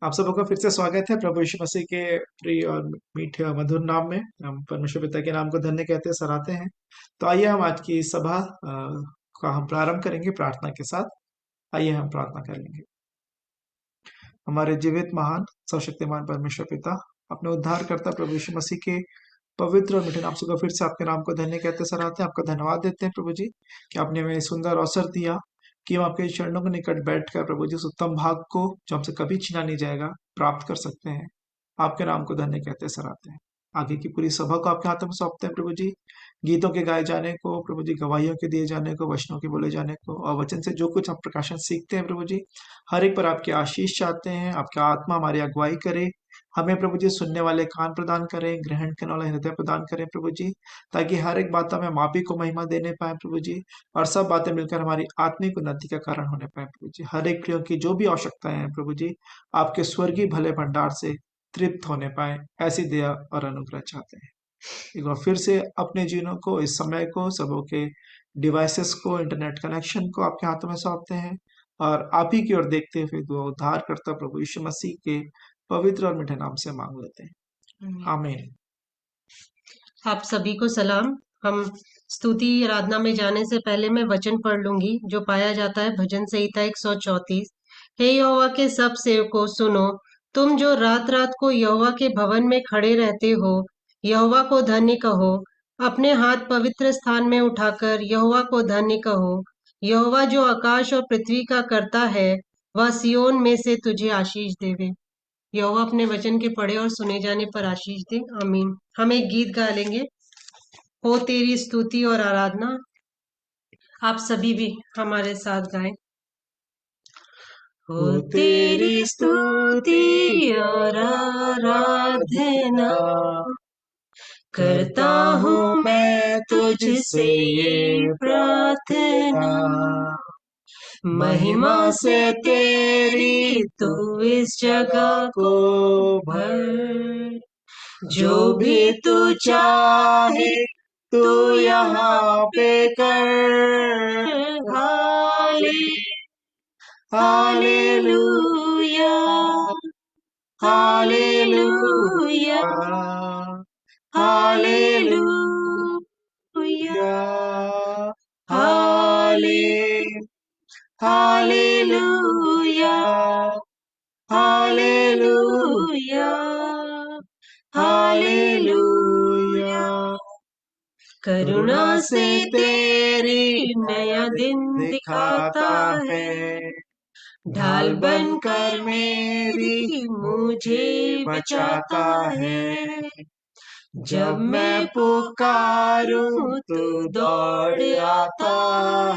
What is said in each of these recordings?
आप सबों का फिर से स्वागत है प्रभु यीशु मसीह के प्रिय और मीठे और मधुर नाम में। हम परमेश्वर पिता के नाम को धन्य कहते हैं, सराहते हैं। तो आइए हम आज की सभा का हम प्रारंभ करेंगे प्रार्थना के साथ। आइए हम प्रार्थना कर लेंगे। हमारे जीवित महान सर्वशक्तिमान परमेश्वर पिता, अपने उद्धारकर्ता प्रभु यीशु मसीह के पवित्र और मीठे नाम से फिर से आपके नाम को धन्य कहते सराहते हैं, आपका धन्यवाद देते हैं प्रभु जी कि आपने हमें सुंदर अवसर दिया कि हम आपके चरणों के निकट बैठकर प्रभु जी उस उत्तम भाग को जो हमसे कभी छीना नहीं जाएगा प्राप्त कर सकते हैं। आपके नाम को धन्य कहते सराहते हैं। आगे की पूरी सभा को आपके हाथों में सौंपते हैं प्रभु जी। गीतों के गाए जाने को प्रभु जी, गवाहियों के दिए जाने को, वचनों के बोले जाने को और वचन से जो कुछ हम प्रकाशन सीखते हैं प्रभु जी, हर एक पर आपकी आशीष चाहते हैं। आपका आत्मा हमारी अगुवाई करे, हमें प्रभु जी सुनने वाले कान प्रदान करें, ग्रहण करने वाला हृदय प्रदान करें प्रभु जी, ताकि हर एक बात में मापी को महिमा देने पाए प्रभु जी, और सब बातें मिलकर हमारी आत्मिक उन्नति का कारण होने पाए प्रभु जी। हर एक प्रियो की जो भी आवश्यकताएं हैं प्रभु जी, आपके स्वर्गीय भले भंडार से तृप्त होने पाए, ऐसी दया और अनुग्रह चाहते हैं। एक बार फिर से अपने जीवनों को, इस समय को, सबों के डिवाइसेस को, इंटरनेट कनेक्शन को आपके हाथों में सौंपते हैं और आप ही की ओर देखते हुए दुआ उद्धार करता प्रभु यीशु मसीह के पवित्र और मीठे नाम से मांग लेते हैं, आमीन। आप सभी को सलाम। हम स्तुति आराधना में जाने से पहले मैं वचन पढ़ लूंगी जो पाया जाता है भजन संहिता 134। हे यहोवा के सब सेवकों सुनो, तुम जो रात रात को यहोवा के भवन में खड़े रहते हो, यहोवा को धन्य कहो। अपने हाथ पवित्र स्थान में उठाकर यहोवा को धन्य कहो। यहोवा जो आकाश और पृथ्वी का करता है, वह सिय्योन में से तुझे आशीष देवे। यहोवा अपने वचन के पढ़े और सुने जाने पर आशीष दे, आमीन। हम एक गीत गा लेंगे, हो तेरी स्तुति और आराधना। आप सभी भी हमारे साथ गाएं। हो तेरी स्तुति और आराधना करता हूँ मैं तुझसे ये प्रार्थना, महिमा से तेरी तू इस जगह को भर। जो भी तू चाहे तू यहाँ पे कर। हालेलुया, हालेलुया, हालेलुया, हाले हालेलुया, हालेलुया, हालेलुया। करुणा से तेरी नया दिन दिखाता है, ढाल बनकर मेरी मुझे बचाता है। जब मैं पुकारूं तो दौड़ आता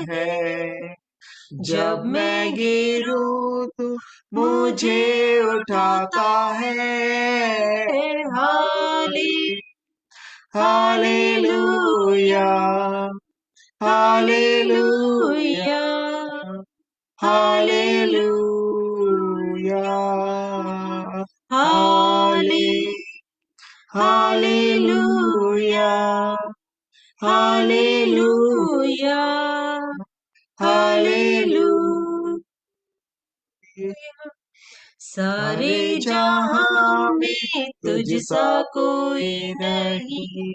है, जब मैं गिरूं तो मुझे उठाता है। हाले हालेलुया, हालेलुया, हालेलुया, हाले हालेलुया, हालेलुया, हालेलुया। सारे जहां में तुझ सा कोई नहीं,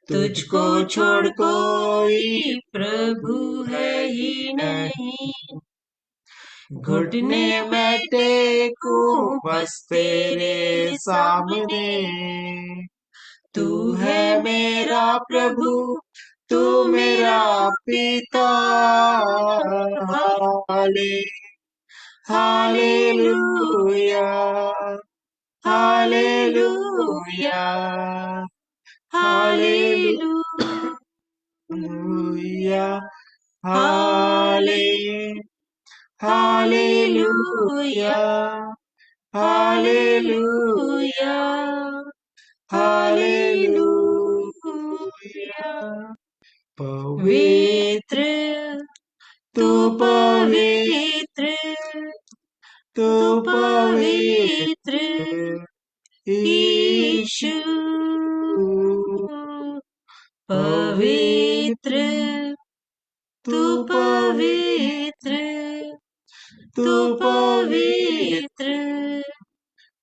तुझको छोड़ कोई प्रभु है ही नहीं। घुटने में टेकूं बस तेरे सामने, तू है मेरा प्रभु, तू मेरा पिता। हाले हालेलुया, हालेलुया, हालेलुया, हाले हालेलुया, हालेलुया, हालेलुया। पवित्र तू पवित्र, तू पवित्र यीशु, पवित्र तू पवित्र, तू पवित्र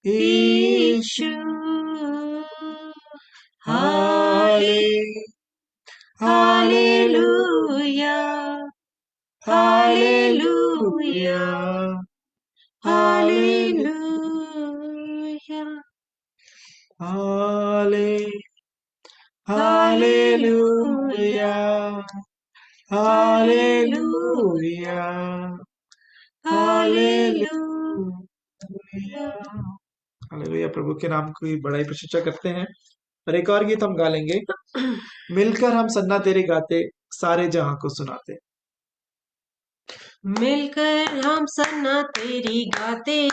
यीशु हाले हालेलुया हालेलुया हालेलुया हाले हालेलुया हालेलुया हालेलुया हालेलुया। प्रभु के नाम की बड़ाई प्रशंसा करते हैं। और एक और गीत हम गा लेंगे, मिलकर हम सन्ना तेरी गाते, सारे जहां को सुनाते। मिलकर हम सन्ना तेरी गाते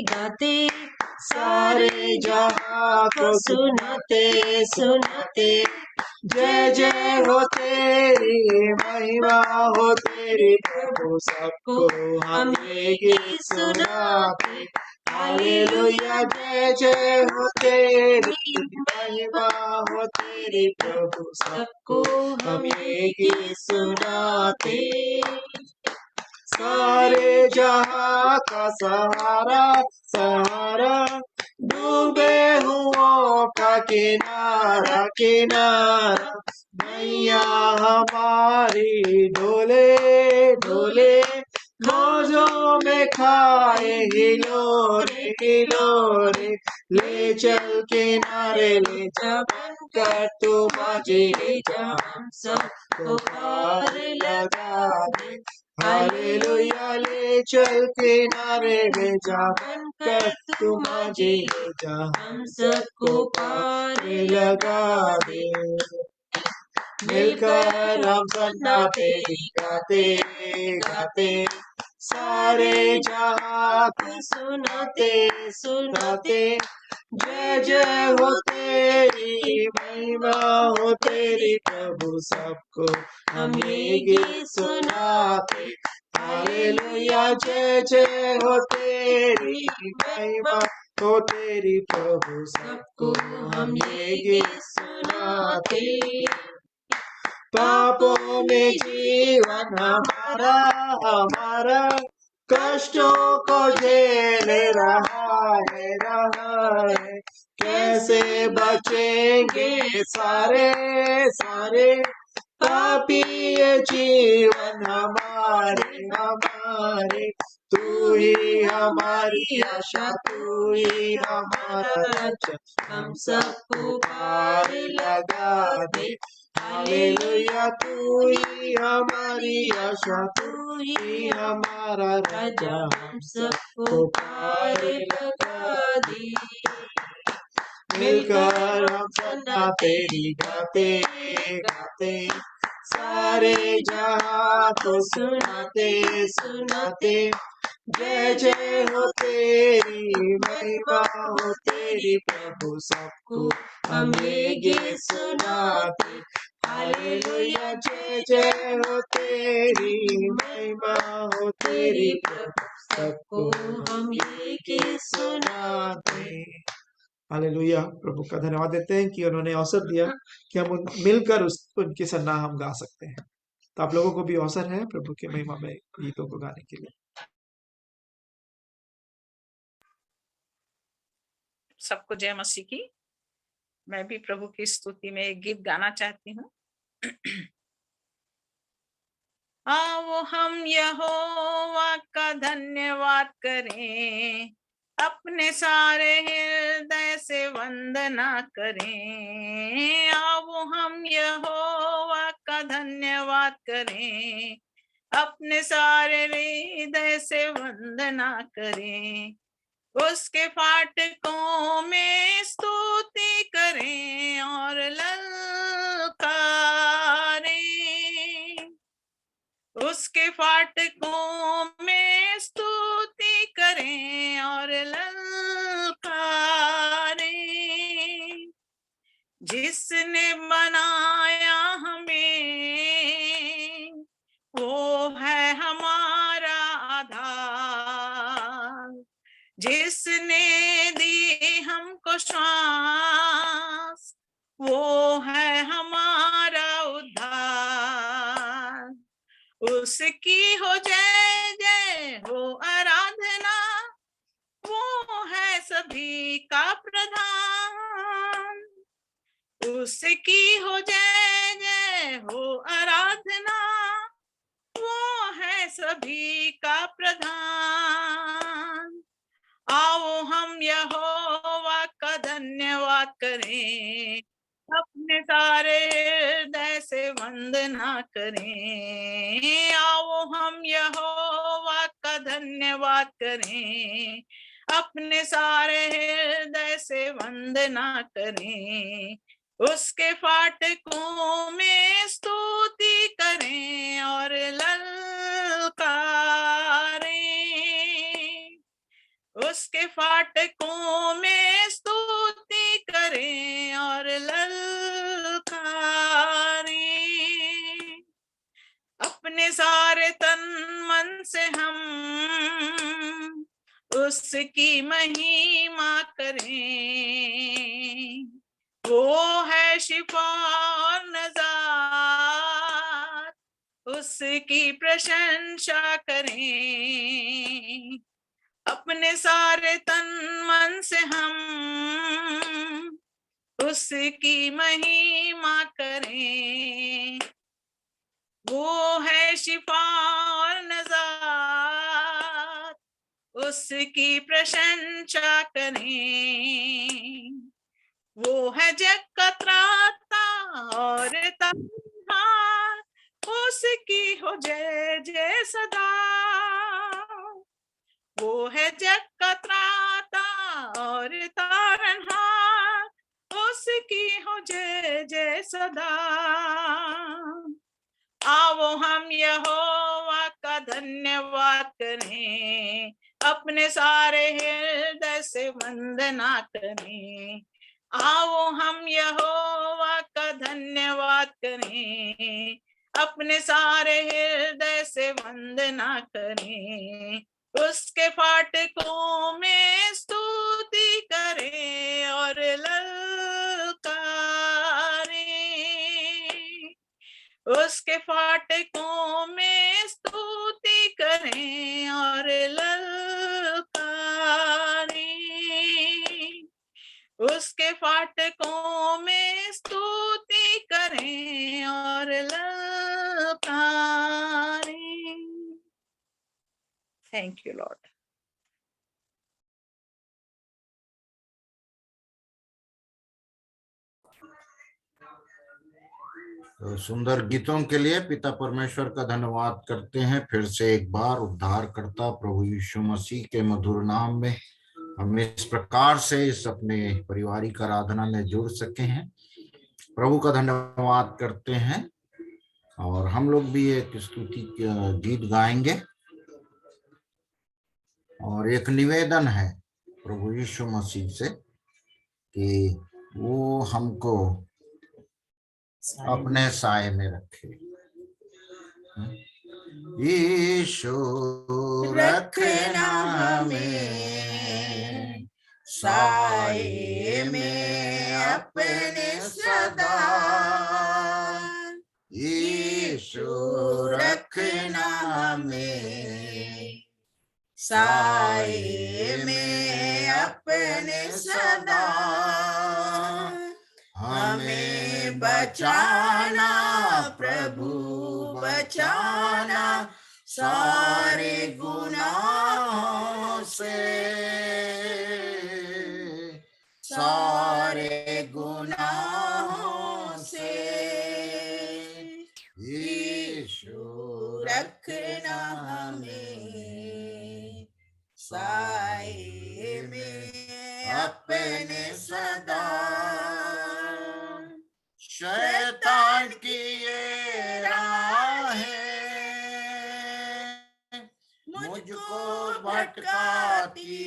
गाते सारे जहां को सुनाते सुनाते, जय जय हो तेरी, महिमा हो तेरी प्रभु, सबको हम ये गीत सुनाते। हालेलुया जय जय हो तेरी, महिमा हो तेरी प्रभु, सबको हम ये गीत सुनाते। सारे जहां का सहारा सहारा, डूबे हुओं का किनारा किनारा, मैया हमारी डोले डोले, मौजों में खाए हिलोरे हिलोरे, ले चल किनारे ले जा बनकर तू बाजी, ले जा हम सबको पार लगा दे। हालेलुया ले चल किनारे ले जा बनकर तू बाजी, ले जा हम सबको पार लगा दे। मिलकर हम सन्ना तेरी गाते गाते, सारे जहां को सुनाते सुनाते, जय जय हो तेरी, महिमा हो तेरी प्रभु, सबको हम ये गीत सुनाते। हालेलुया जय जय हो तेरी, महिमा हो तेरी प्रभु, सबको हम ये गीत सुनाते। पापों में जीवन हमारा हमारा, कष्टों को झेल रहा है, कैसे बचेंगे सारे सारे, पापी ये जीवन हमारे हमारे, तू ही हमारी आशा, तू ही हमारा रक्षा, हम सबको पार लगा दे। हालेलुया तू ही हमारी आशा, तू ही हमारा राजा, हम सबको पार लगा दे। मिलकर हम सन्ना तेरी गाते गाते, सारे जहां को सुनाते सुनाते, जय जय हो तेरी, महिमा हो तेरी प्रभु, सबको हम ये गीत सुनाते। हालेलुया जय जय हो तेरी, महिमा हो तेरी प्रभु, सबको हम ये गीत सुनाते। हालेलुया। प्रभु का धन्यवाद देते हैं कि उन्होंने अवसर दिया कि हम मिलकर उनकी सन्ना हम गा सकते हैं। तो आप लोगों को भी अवसर है प्रभु के महिमा में गीतों को गाने के लिए। सबको जय मसीह की। मैं भी प्रभु की स्तुति में एक गीत गाना चाहती हूँ। आओ हम यहोवा का धन्यवाद करें, अपने सारे हृदय से वंदना करें। आओ हम यहोवा का धन्यवाद करें, अपने सारे हृदय से वंदना करें। उसके फाटकों में स्तुति करें और ललकारें। उसके फाटकों में स्तुति करें और ललकारें। जिसने बनाया हमें, वो है हमारा आधार। जिसने दी हमको श्वास, वो है हमारा उद्धार। उसकी हो जय जय हो आराधना, वो है सब सभी का प्रधान, उसकी हो जय जय हो आराधना, वो है सभी का प्रधान। आओ हम यहोवा का धन्यवाद करें, अपने सारे हृदय से वंदना करें। आओ हम यहोवा का धन्यवाद करें, अपने सारे हृदय से वंदना करें। उसके फाटकों में स्तुति करें और ललकारें, उसके फाटकों में स्तुति करें और ललकारें। अपने सारे तन मन से हम उसकी महिमा करें, वो है शिफा और नजात, उसकी प्रशंसा करें। अपने सारे तन मन से हम उसकी महिमा करें, वो है शिफा और नजात, उसकी प्रशंसा करें। वो है जग का त्राता और तारनहार, उसकी हो जय जय सदा। वो है जग का त्राता और तारनहार, उसकी हो जय जय सदा। आओ हम यहोवा का धन्यवाद करें, अपने सारे हृदय से वंदना करें। आओ हम यहोवा का धन्यवाद करें, अपने सारे हृदय से वंदना करें। उसके फाटकों में स्तुति करें और ललकारें, उसके फाटकों में स्तुति करें और ललकारें, उसके फाटकों में स्तुति करें और ललकारें। Thank you Lord. तो सुंदर गीतों के लिए पिता परमेश्वर का धन्यवाद करते हैं। फिर से एक बार उद्धारकर्ता प्रभु यीशु मसीह के मधुर नाम में हम इस प्रकार से इस अपने पारिवारिक आराधना में जुड़ सके हैं, प्रभु का धन्यवाद करते हैं। और हम लोग भी एक स्तुति गीत गाएंगे और एक निवेदन है प्रभु यीशु मसीह से कि वो हमको अपने साए में रखे। यीशु रखना हमें साए में अपने सदा, यीशु रखना हमें साए में अपने सदा। हमें बचाना प्रभु बचाना सारे गुनाहों से, सारे गुनाहों से। यीशु रखना हमें साए में अपने सदा। शैतान की ये राहें मुझको भटकाती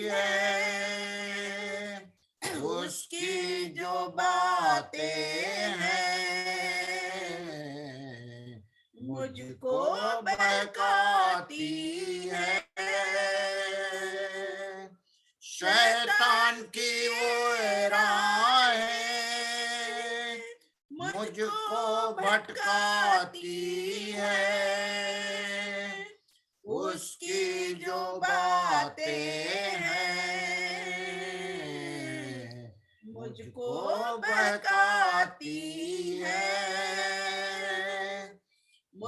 है, उसकी जो बातें हैं मुझको बहकाती है। शैतान की वो राहें मुझको भटकाती है, उसकी जो बातें हैं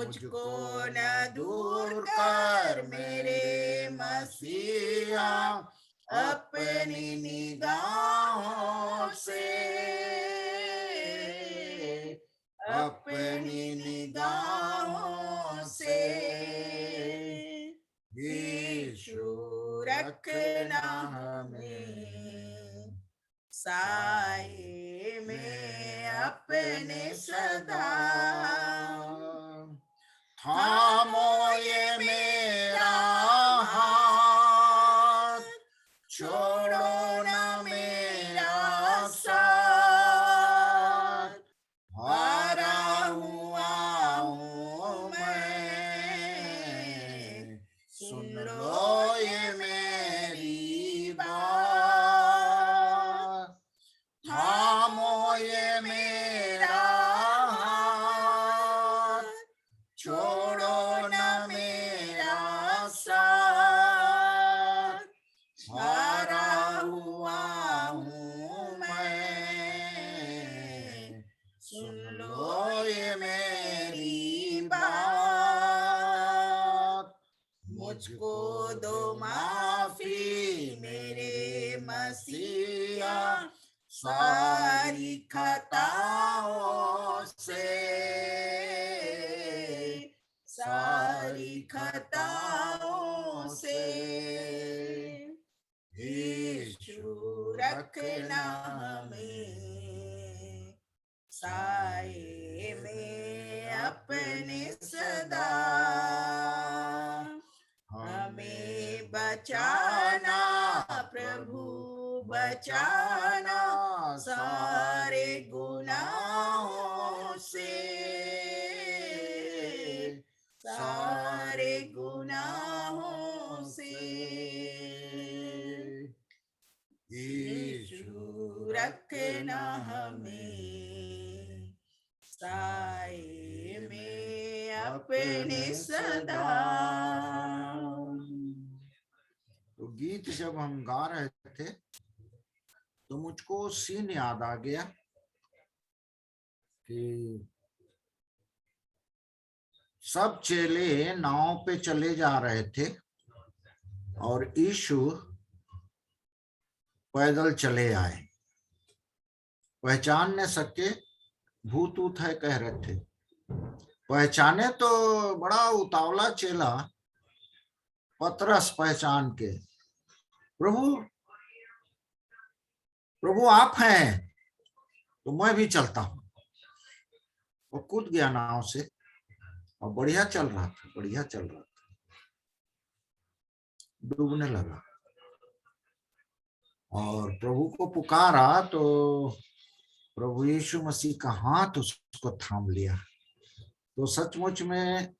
मुझको न दूर कर मेरे मसीहा अपनी निगाहों से, अपनी निगाहों से। यीशु रखना हमें साए में अपने सदा, थामो ये मेरा हाथ, छोड़ो न मेरा साथ, हारा हुआ हूँ मैं, सुन लो ये मेरी बात, थामो ये मेरा हाथ, छोड़ो न मेरा साथ, हारा हुआ हूँ मैं, सुन लो ये मेरी बात। मुझको दो माफी मेरे मसीहा सारी खताओं से, सारी खताओं से। यीशु रखना हमें साए में अपने सदा, हमें बचाना प्रभु बचाना सारे गुनाहों से, सारे गुनाहों से। यीशु रखना हमें साए में अपने सदा। तो गीत जब हम गा रहे थे तो मुझको सीन याद आ गया कि सब चेले नाव पे चले जा रहे थे और यीशु पैदल चले आए। पहचान न सके, भूत ऊत है कह रहे थे। पहचाने तो बड़ा उतावला चेला पतरस पहचान के, प्रभु प्रभु आप हैं तो मैं भी चलता हूं। वो कूद गया नाव से और बढ़िया चल रहा था, बढ़िया चल रहा था, डूबने लगा और प्रभु को पुकारा तो प्रभु यीशु मसीह का हाथ उसको थाम लिया। तो सचमुच में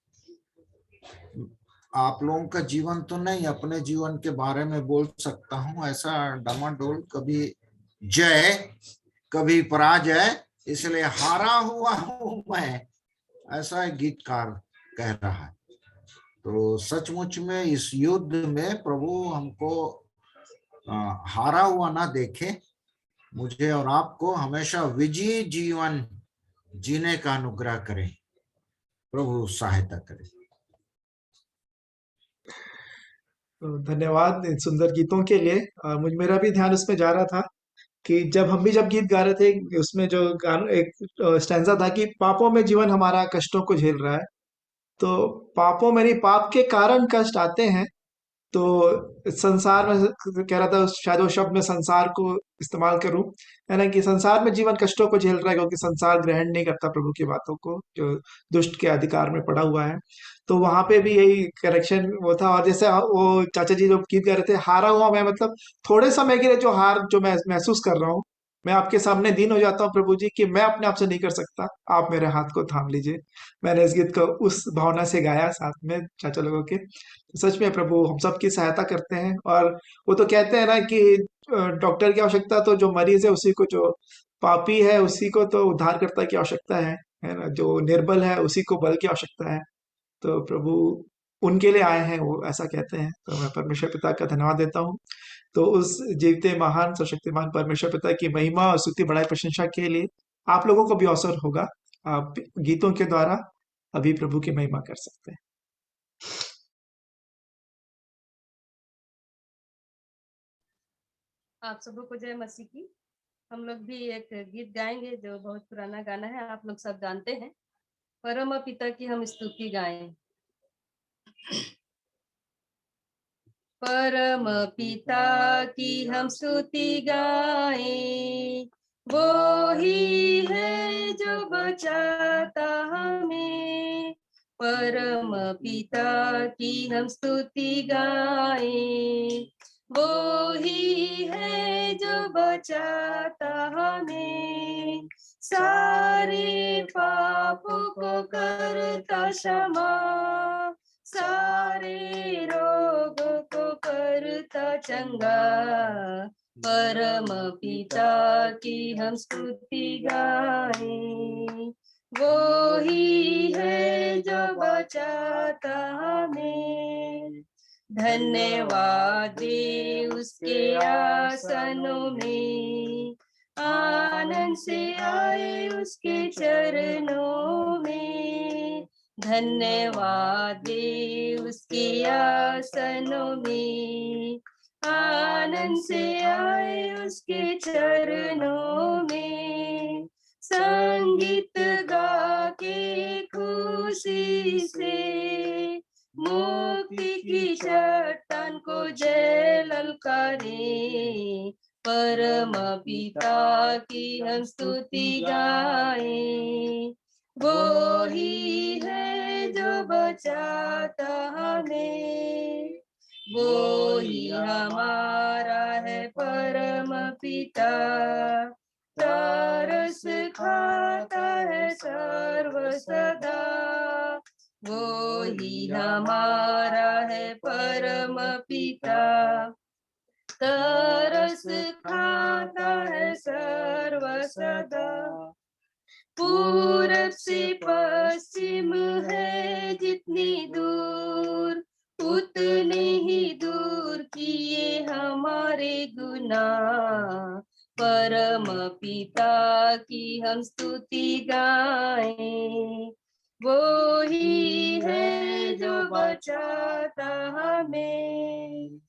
आप लोगों का जीवन तो नहीं, अपने जीवन के बारे में बोल सकता हूं। ऐसा डामाडोल, कभी जय कभी पराजय, इसलिए हारा हुआ हूं मैं, ऐसा एक गीतकार कह रहा है। तो सचमुच में इस युद्ध में प्रभु हमको हारा हुआ ना देखे, मुझे और आपको हमेशा विजयी जीवन जीने का अनुग्रह करें, प्रभु सहायता करें। तो धन्यवाद इन सुंदर गीतों के लिए। मेरा भी ध्यान उसमें जा रहा था कि जब गीत गा रहे थे, उसमें जो गान एक स्टैंजा था कि पापों में जीवन हमारा कष्टों को झेल रहा है। तो पापों में नहीं, पाप के कारण कष्ट आते हैं। तो संसार में कह रहा था, शायद वो शब्द में संसार को इस्तेमाल करूं, है ना, कि संसार में जीवन कष्टों को झेल रहा है क्योंकि संसार ग्रहण नहीं करता प्रभु की बातों को, जो दुष्ट के अधिकार में पड़ा हुआ है। तो वहां पे भी यही करेक्शन वो था। और जैसे वो चाचा जी जो गीत गा रहे थे, हारा हुआ मैं, मतलब थोड़े समय के लिए जो हार जो मैं महसूस कर रहा हूँ, मैं आपके सामने दीन हो जाता हूँ प्रभु जी कि मैं अपने आप से नहीं कर सकता, आप मेरे हाथ को थाम लीजिए। मैंने इस गीत को उस भावना से गाया साथ में चाचा लोगों के। तो सच में प्रभु हम सबकी सहायता करते हैं। और वो तो कहते हैं ना कि डॉक्टर की आवश्यकता तो जो मरीज है उसी को, जो पापी है उसी को तो उद्धारकर्ता की आवश्यकता है ना, जो निर्बल है उसी को बल की आवश्यकता है। तो प्रभु उनके लिए आए हैं, वो ऐसा कहते हैं। तो मैं परमेश्वर पिता का धन्यवाद देता हूँ। तो उस जीवते महान सशक्तिमान परमेश्वर पिता की महिमा और स्तुति बड़ाई प्रशंसा के लिए आप लोगों को भी अवसर होगा, आप गीतों के द्वारा अभी प्रभु की महिमा कर सकते हैं। आप सबको जय मसीह की। हम लोग भी एक गीत गाएंगे जो बहुत पुराना गाना है, आप लोग सब जानते हैं। परम पिता की हम स्तुति गाएं। परम पिता की हम स्तुति गाएं, वो ही है जो बचाता हमें। परम पिता की हम स्तुति गाएं, वो ही है जो बचाता हमें। सारे पापों को करता क्षमा, सारे रोगों को करता चंगा। परम पिता की हम स्तुति गाएं, वो ही है जो बचाता हमें। धन्यवाद दे उसके आसनों में, आनंद से आए उसके चरणों में। धन्यवाद दे उसके आसनों में, आनंद से आए उसके चरणों में। संगीत गा के खुशी से मुक्ति की चट्टान को जय ललकारे। परम पिता की हम स्तुति गाएं, वो ही है जो बचाता हमें। वो ही हमारा है परम पिता, तरस खाता है सर्व सदा। वो ही हमारा है परम पिता, तरस खाता है सर्व सदा। पूरब से पश्चिम है जितनी दूर, उतने ही दूर किए हमारे गुनाह। परम पिता की हम स्तुति गाएं, वो ही है जो बचाता हमें।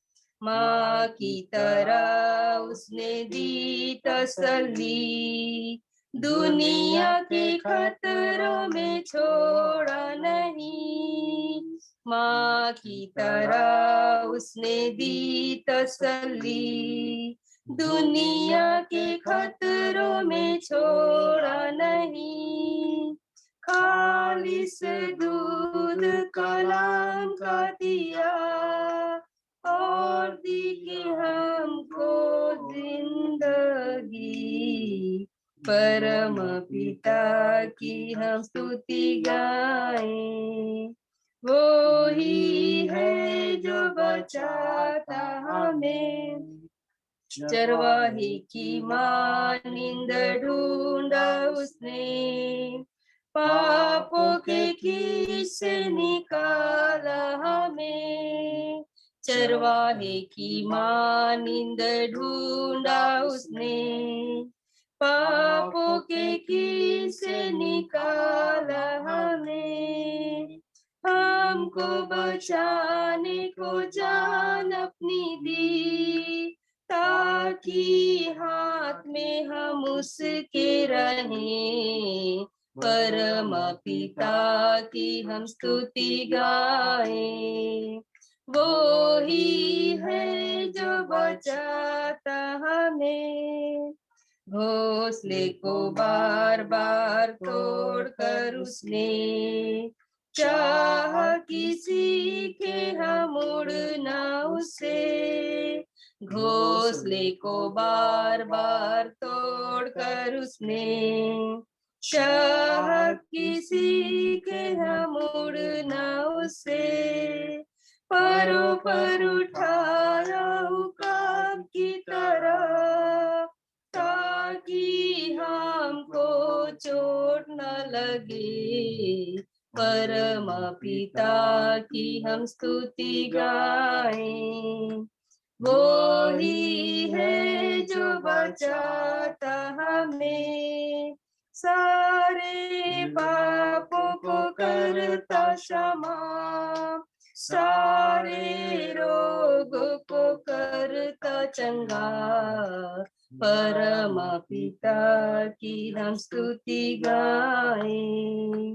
माँ की तरह उसने दी तसल्ली, दुनिया के खतरों में छोड़ा नहीं। माँ की तरह उसने दी तसल्ली, दुनिया के खतरों में छोड़ा नहीं। खालिस दूध कलाम का दिया, और दी कि हमको जिंदगी। परम पिता की हम स्तुति गाएं, वो ही है जो बचाता हमें। चरवाही की मानिंद ढूंढा उसने, पापों के कीच से निकाला हमें। चरवाहे की मानिंद ढूंढा उसने, पापों के कीच से निकाला हमें। हमको बचाने को जान अपनी दी, ताकि हाथ में हम उसके रहें। परम पिता की हम स्तुति गाएं, वो ही है जो बचाता हमें। घोंसले को बार बार तोड़कर उसने, चाह किसी के हम उड़ना उससे। घोंसले को बार बार तोड़कर उसने, चाह किसी के हम उड़ना उससे। परों पर उठाया उकाब की तरह, ताकि हमको चोट न लगे। परम पिता की हम स्तुति गाएं, वो ही है जो बचाता हमें। सारे पापों को करता क्षमा, सारे रोगों को करता चंगा। परम पिता की हम स्तुति गाएं,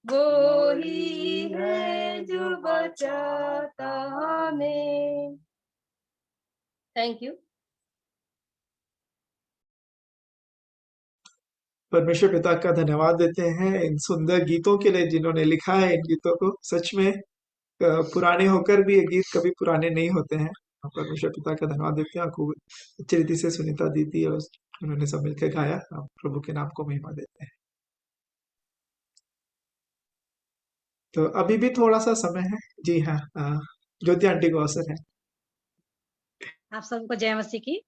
वो ही है जो बचाता हमें। Thank you. परमेश्वर पिता का धन्यवाद देते हैं इन सुंदर गीतों के लिए जिन्होंने लिखा है इन गीतों को। सच में पुराने होकर भी ये गीत कभी पुराने नहीं होते हैं। हम परमेश्वर पिता का धन्यवाद देते हैं। खूब अच्छी रीति से सुनीता दीदी और उन्होंने सब मिलकर गाया। हम प्रभु के नाम को महिमा देते हैं। तो अभी भी थोड़ा सा समय है। जी हाँ, ज्योति आंटी को अवसर है। आप सबको जय मसीह की।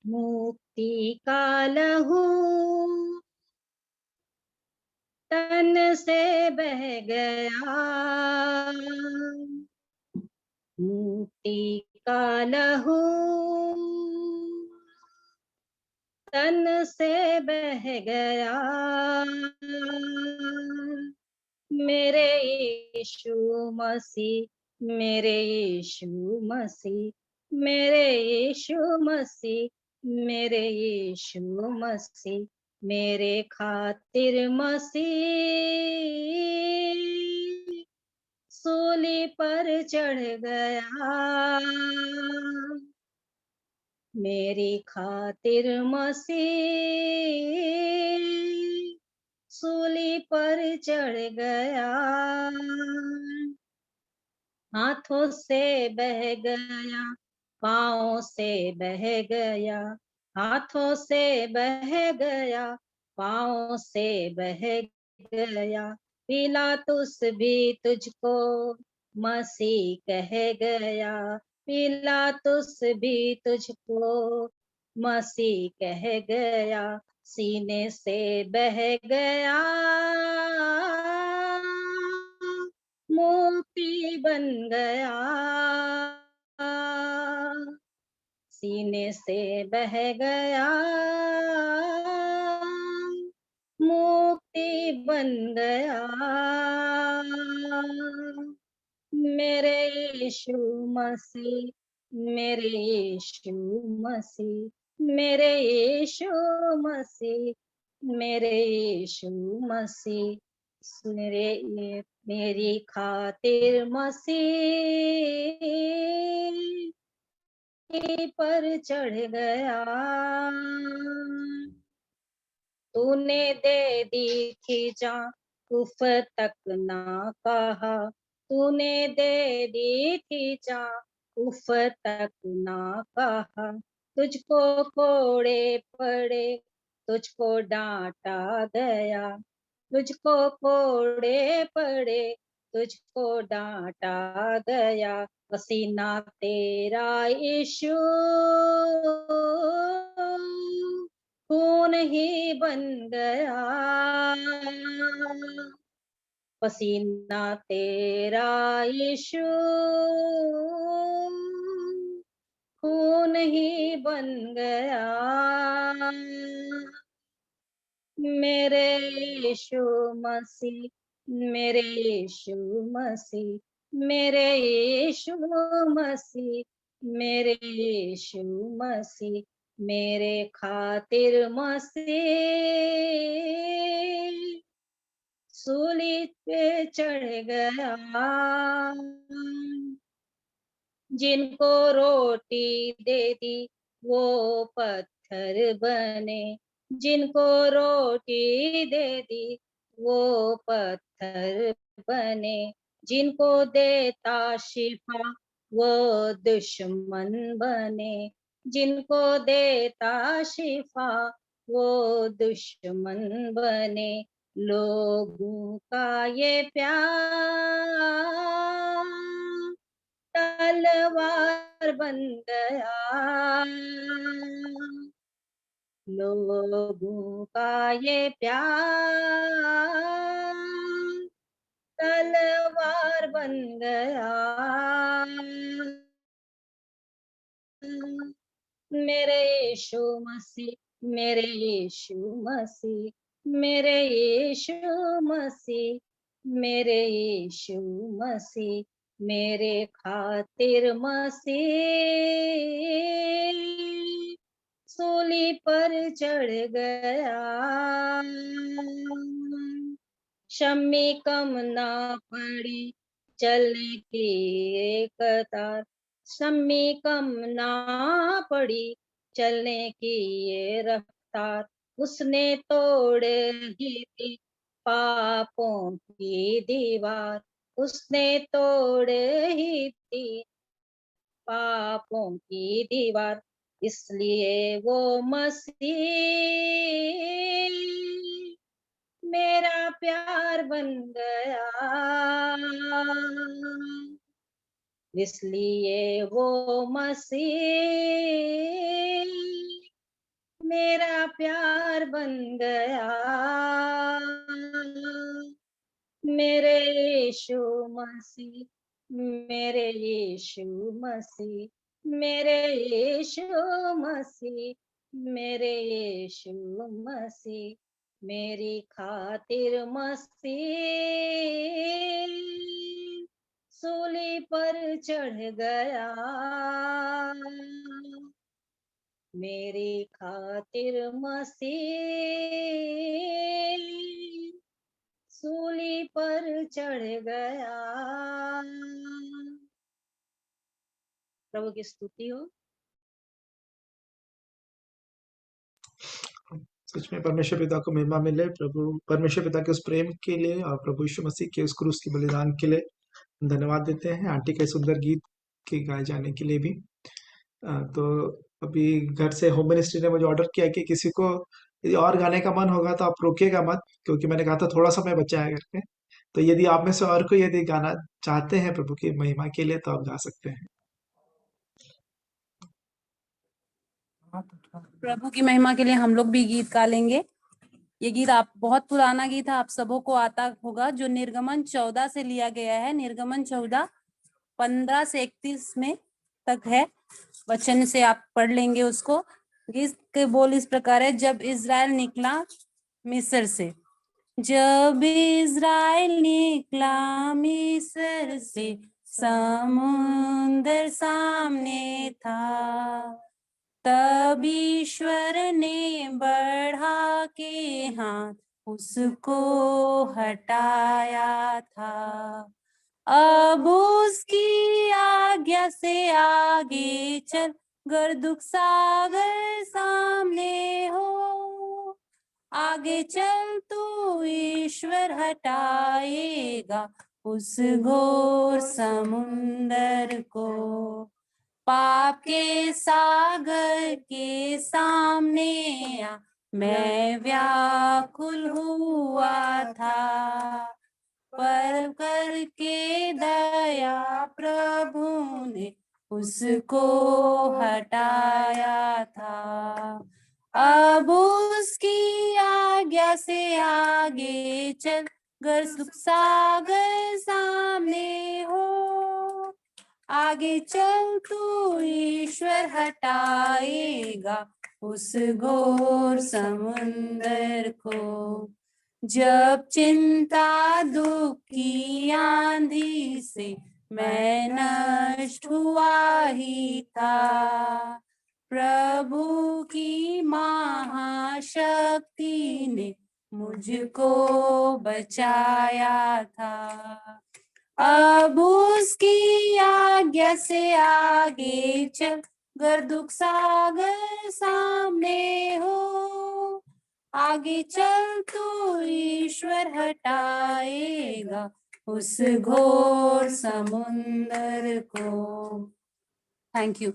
मुक्ति का लहू तन से बह गया, मुक्ति का लहू तन से बह गया, मेरे यीशु मसीह, मेरे यीशु मसीह, मेरे यीशु मसीह, मेरे यीशु मसीह, मेरे खातिर मसीह सूली पर चढ़ गया, मेरी खातिर मसीह सूली पर चढ़ गया, हाथों से बह गया, पाँव से बह गया, हाथों से बह गया, पाँव से बह गया, पिलातुस भी तुझको मसीह कह गया, पिलातुस भी तुझको मसीह कह गया, सीने से बह गया, मोती बन गया, सीने से बह गया, मोती बन गया, मेरे यीशु मसीह, मेरे यीशु मसीह, मेरे यीशु मसीह, मेरे यीशु मसीह, मेरी खातिर मसीह पर चढ़ गया, तूने दे दी थी जान, उफ तक ना कहा, तूने दे दी थी जान, उफ तक ना कहा, तुझको कोड़े पड़े, तुझको डांटा गया, तुझको कोड़े पड़े, तुझको डांटा गया, पसीना तेरा यीशु खून ही बन गया, पसीना तेरा यीशु खून ही बन गया, मेरे यीशु मसीह, मेरे यीशु मसीह, मेरे यीशु मसीह, मेरे यीशु मसीह, मेरे खातिर मसीह सूली पे चढ़ गया, जिनको रोटी दे दी वो पत्थर बने, जिनको रोटी दे दी वो पत्थर बने, जिनको देता शिफा वो दुश्मन बने, जिनको देता शिफा वो दुश्मन बने, लोगों का ये प्यार तलवार बन गया, लोगों का ये प्यार तलवार बन गया, मेरे यीशु मसीह, मेरे यीशु मसीह, मेरे यीशु मसीह, मेरे यीशु मसीह, मेरे खातिर मसीह सूली पर चढ़ गया। शम्मी कम ना पड़ी चलने की एक कतार, शम्मी कम ना पड़ी चलने की ये रफ्तार। उसने तोड़ ही दी पापों की दीवार, उसने तोड़ ही दी पापों की दीवार, इसलिए वो मसीह मेरा प्यार बन गया। इसलिए वो मसीह मेरा प्यार बन गया। मेरे यीशु मसीह, मेरे यीशु मसीह, मेरे यीशु मसीह, मेरे यीशु मसीह, मेरी खातिर मसीह सूली पर चढ़ गया। मेरी खातिर मसीह सूली पर चढ़ गया। प्रभु की स्तुति हो। सच में परमेश्वर पिता को महिमा मिले, प्रभु परमेश्वर पिता के उस प्रेम के लिए और प्रभु यीशु मसीह के उस क्रूस के बलिदान के लिए धन्यवाद देते हैं। आंटी के सुंदर गीत के गाए जाने के लिए भी। तो अभी घर से होम मिनिस्ट्री ने मुझे ऑर्डर किया कि किसी को यदि और गाने का मन होगा तो आप रोकिएगा मत, क्योंकि मैंने कहा था थोड़ा समय बचा है करके। तो यदि आप में से और कोई यदि गाना चाहते हैं प्रभु की महिमा के लिए तो आप गा सकते हैं। प्रभु की महिमा के लिए हम लोग भी गीत गा लेंगे। ये गीत आप बहुत पुराना गीत है, आप सबों को आता होगा, जो निर्गमन 14 से लिया गया है। निर्गमन 14 15 से 31 में तक है। वचन से आप पढ़ लेंगे उसको। गीत के बोल इस प्रकार है। जब इज़राइल निकला मिस्र से, जब इज़राइल निकला मिस्र से, समुंदर सामने था, तब ईश्वर ने बढ़ा के हाथ उसको हटाया था। अब उसकी आज्ञा से आगे चल, गर दुख सागर सामने हो, आगे चल तू ईश्वर हटाएगा उस घोर समुंदर को। पाप के सागर के सामने आ मैं व्याकुल हुआ था, पर करके दया प्रभु ने उसको हटाया था। अब उसकी आज्ञा से आगे चल, गर सुख सागर सामने हो, आगे चल तू ईश्वर हटाएगा उस घोर समुंदर को। जब चिंता दुख की आंधी से मैं नष्ट हुआ ही था, प्रभु की महाशक्ति ने मुझको बचाया था। अब उसकी आज्ञा से आगे चल, गर दुख सागर सामने हो, आगे चल तू ईश्वर हटाएगा उस घोर समुंदर को। Thank you.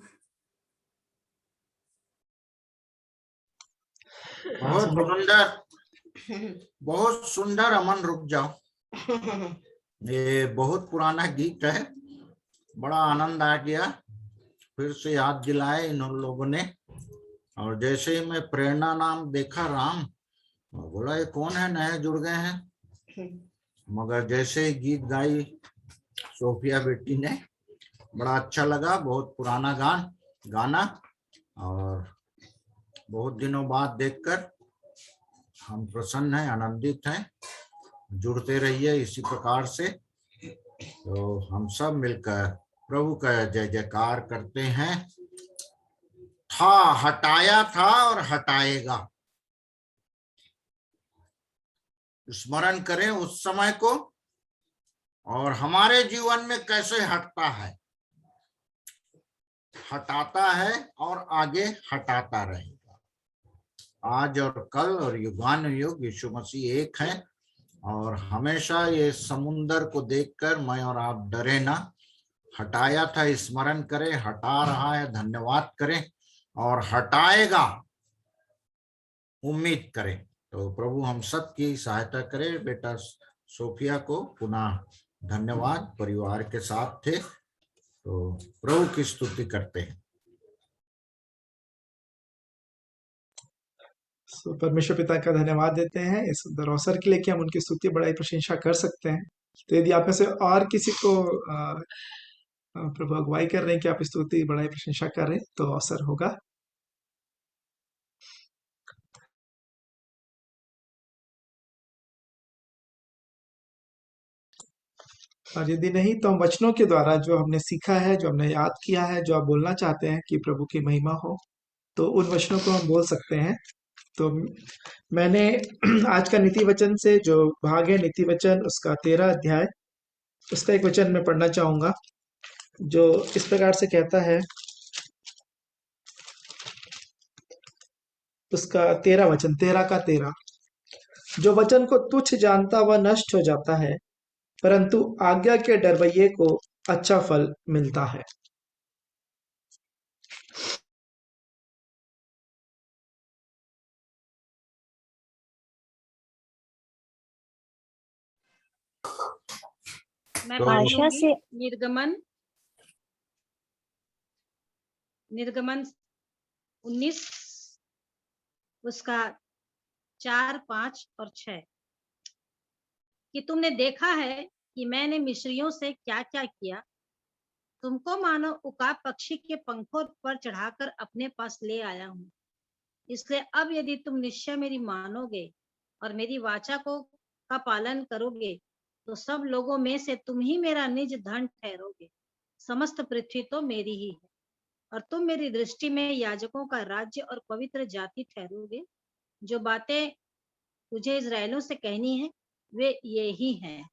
बहुत सुंदर। अमन रुक जाओ। ये बहुत पुराना गीत है, बड़ा आनंद आ गया, फिर से याद दिलाए इन लोगों ने। और जैसे ही मैं प्रेरणा नाम देखा राम, बोला ये कौन है, नए जुड़ गए हैं। मगर जैसे ही गीत गाई सोफिया बेटी ने, बड़ा अच्छा लगा। बहुत पुराना गाना। और बहुत दिनों बाद देखकर हम प्रसन्न हैं, आनंदित हैं। जुड़ते रहिए इसी प्रकार से। तो हम सब मिलकर प्रभु का जय जयकार करते हैं। था, हटाया था और हटाएगा। स्मरण करें उस समय को और हमारे जीवन में कैसे हटता है, हटाता है और आगे हटाता रहेगा। आज और कल और युगानुयुग यीशु मसीह एक है और हमेशा ये समुंदर को देखकर मैं और आप डरे ना। हटाया था स्मरण करें, हटा रहा है धन्यवाद करें और हटाएगा उम्मीद करें। तो प्रभु हम सब की सहायता करे। बेटा सोफिया को पुनः धन्यवाद, परिवार के साथ थे। तो प्रभु की स्तुति करते हैं। तो परमेश्वर पिता का धन्यवाद देते हैं इस सुंदर अवसर के लिए कि हम उनकी स्तुति बड़ाई प्रशंसा कर सकते हैं। तो यदि आप में से और किसी को प्रभु अगुवाई कर रहे हैं कि आप स्तुति बड़ाई प्रशंसा करें तो अवसर होगा। और यदि नहीं तो हम वचनों के द्वारा जो हमने सीखा है, जो हमने याद किया है, जो आप बोलना चाहते हैं कि प्रभु की महिमा हो, तो उन वचनों को हम बोल सकते हैं। तो मैंने आज का नीति वचन से जो भाग है नीति वचन उसका 13 अध्याय, उसका एक वचन मैं पढ़ना चाहूंगा जो इस प्रकार से कहता है। उसका 13 वचन, 13 का 13, जो वचन को तुच्छ जानता वह नष्ट हो जाता है, परंतु आज्ञा के डरवैये को अच्छा फल मिलता है। मैं तो पढ़ आशा लूंगी। से निर्गमन 19 उसका 4, 5 और 6 कि तुमने देखा है कि मैंने मिस्रियों से क्या क्या किया, तुमको मानो उकाब पक्षी के पंखों पर चढ़ाकर अपने पास ले आया हूँ। इसलिए अब यदि तुम निश्चय मेरी मानोगे और मेरी वाचा का पालन करोगे तो सब लोगों में से तुम ही मेरा निज धन ठहरोगे। समस्त पृथ्वी तो मेरी ही है और तुम मेरी दृष्टि में याजकों का राज्य और पवित्र जाति ठहरोगे। जो बातें तुझे इजराइलों से कहनी है वे ये ही हैं।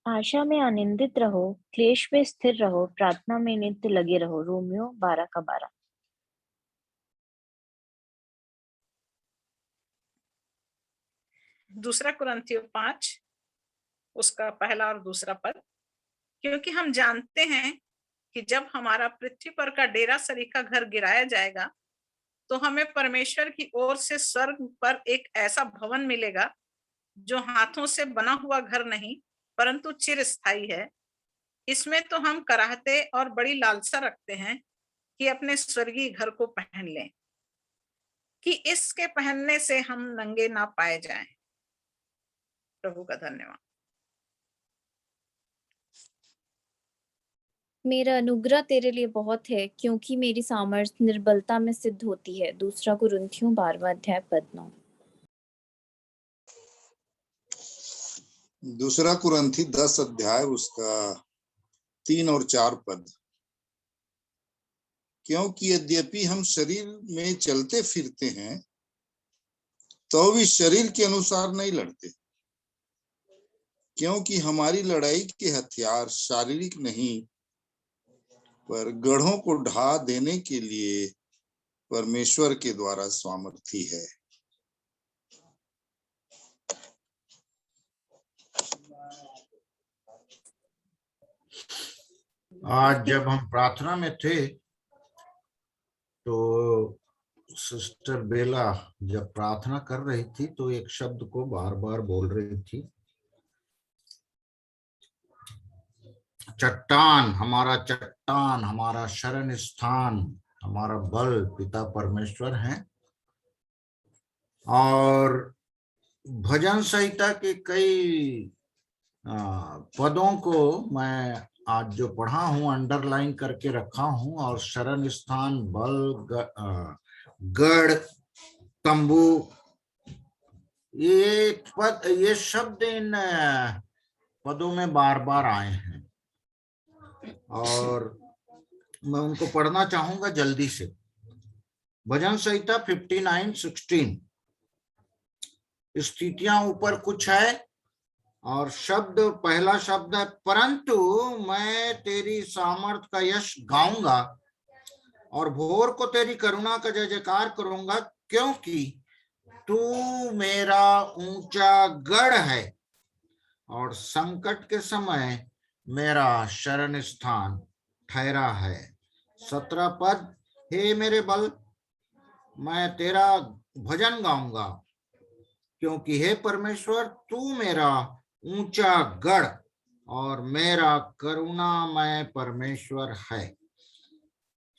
आशा में आनंदित रहो, क्लेश में स्थिर रहो, प्रार्थना में नित्य लगे रहो। रोमियो 12 का 12। दूसरा कुरिन्थियों 5 उसका पहला और दूसरा पद, क्योंकि हम जानते हैं कि जब हमारा पृथ्वी पर का डेरा सरीखा घर गिराया जाएगा तो हमें परमेश्वर की ओर से स्वर्ग पर एक ऐसा भवन मिलेगा जो हाथों से बना हुआ घर नहीं परंतु चिरस्थायी है। इसमें तो हम कराहते और बड़ी लालसा रखते हैं कि अपने स्वर्गीय घर को पहन लें, कि इसके पहनने से हम नंगे ना पाए जाएं। प्रभु का धन्यवाद। मेरा अनुग्रह तेरे लिए बहुत है, क्योंकि मेरी सामर्थ्य निर्बलता में सिद्ध होती है। दूसरा कुरिन्थियों 12वां अध्याय पद 9। दूसरा कुरिन्थी 10 अध्याय उसका 3 और 4 पद, क्योंकि यद्यपि हम शरीर में चलते फिरते हैं तो भी शरीर के अनुसार नहीं लड़ते, क्योंकि हमारी लड़ाई के हथियार शारीरिक नहीं पर गढ़ों को ढा देने के लिए परमेश्वर के द्वारा सामर्थी है। आज जब हम प्रार्थना में थे तो सिस्टर बेला जब प्रार्थना कर रही थी तो एक शब्द को बार बार बोल रही थी, चट्टान, हमारा शरण स्थान, हमारा बल पिता परमेश्वर हैं। और भजन संहिता के कई पदों को मैं आज जो पढ़ा हूं अंडरलाइन करके रखा हूं, और शरण स्थान, बल, गढ़, तंबू, ये शब्द इन पदों में बार बार आए हैं और मैं उनको पढ़ना चाहूंगा जल्दी से। भजन संहिता 59:16। स्थितियां ऊपर कुछ है और शब्द, पहला शब्द है परंतु मैं तेरी सामर्थ का यश गाऊंगा और भोर को तेरी करुणा का जय जयकार करूंगा, क्योंकि तू मेरा ऊंचा गढ़ है और संकट के समय मेरा शरण स्थान ठहरा है। 17 पद, हे मेरे बल, मैं तेरा भजन गाऊंगा, क्योंकि हे परमेश्वर तू मेरा ऊंचा गढ़ और मेरा करुणामय परमेश्वर है।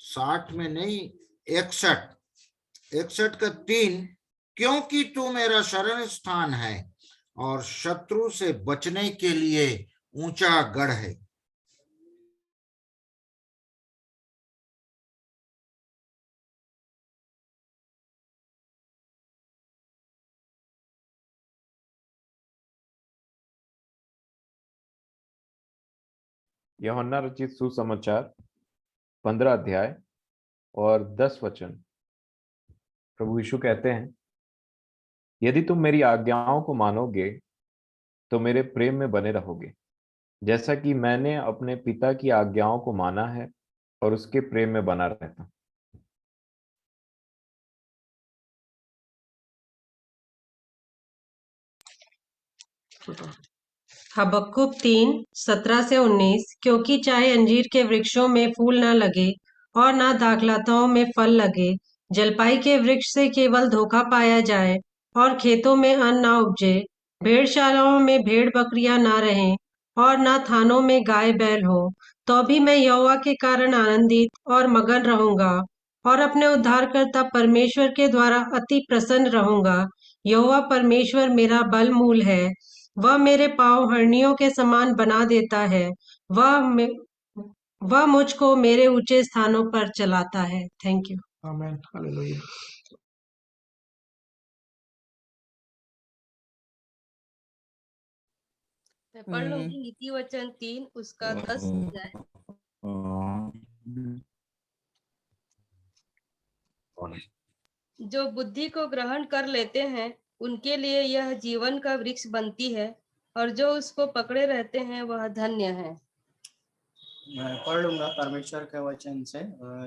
60 में नहीं, 61 का 3, क्योंकि तू मेरा शरण स्थान है और शत्रु से बचने के लिए ऊंचा गढ़ है। यूहन्ना रचित सुसमाचार 15 अध्याय और 10 वचन। प्रभु यीशु कहते हैं, यदि तुम मेरी आज्ञाओं को मानोगे तो मेरे प्रेम में बने रहोगे, जैसा कि मैंने अपने पिता की आज्ञाओं को माना है और उसके प्रेम में बना रहता हूं। हबक्कुक 3:17-19। क्योंकि चाहे अंजीर के वृक्षों में फूल न लगे और न दाखलताओं में फल लगे, जलपाई के वृक्ष से केवल धोखा पाया जाए और खेतों में अन्न न उपजे, भेड़शालाओं में भेड़ बकरियां न रहें और न थानों में गाय बैल हो, तो भी मैं यहोवा के कारण आनंदित और मगन रहूंगा और अपने उद्धारकर्ता परमेश्वर के द्वारा अति प्रसन्न रहूंगा। यहोवा परमेश्वर मेरा बल मूल है, वह मेरे पाँव हरनियों के समान बना देता है, वह मुझको मेरे ऊंचे स्थानों पर चलाता है। Thank you. Amen, hallelujah. मैं पढ़ लूंगी नीति वचन 3 उसका 10 अध्याय। जो बुद्धि को ग्रहण कर लेते हैं उनके लिए यह जीवन का वृक्ष बनती है और जो उसको पकड़े रहते हैं वह धन्य है। मैं पढ़ लूंगा परमेश्वर के वचन से।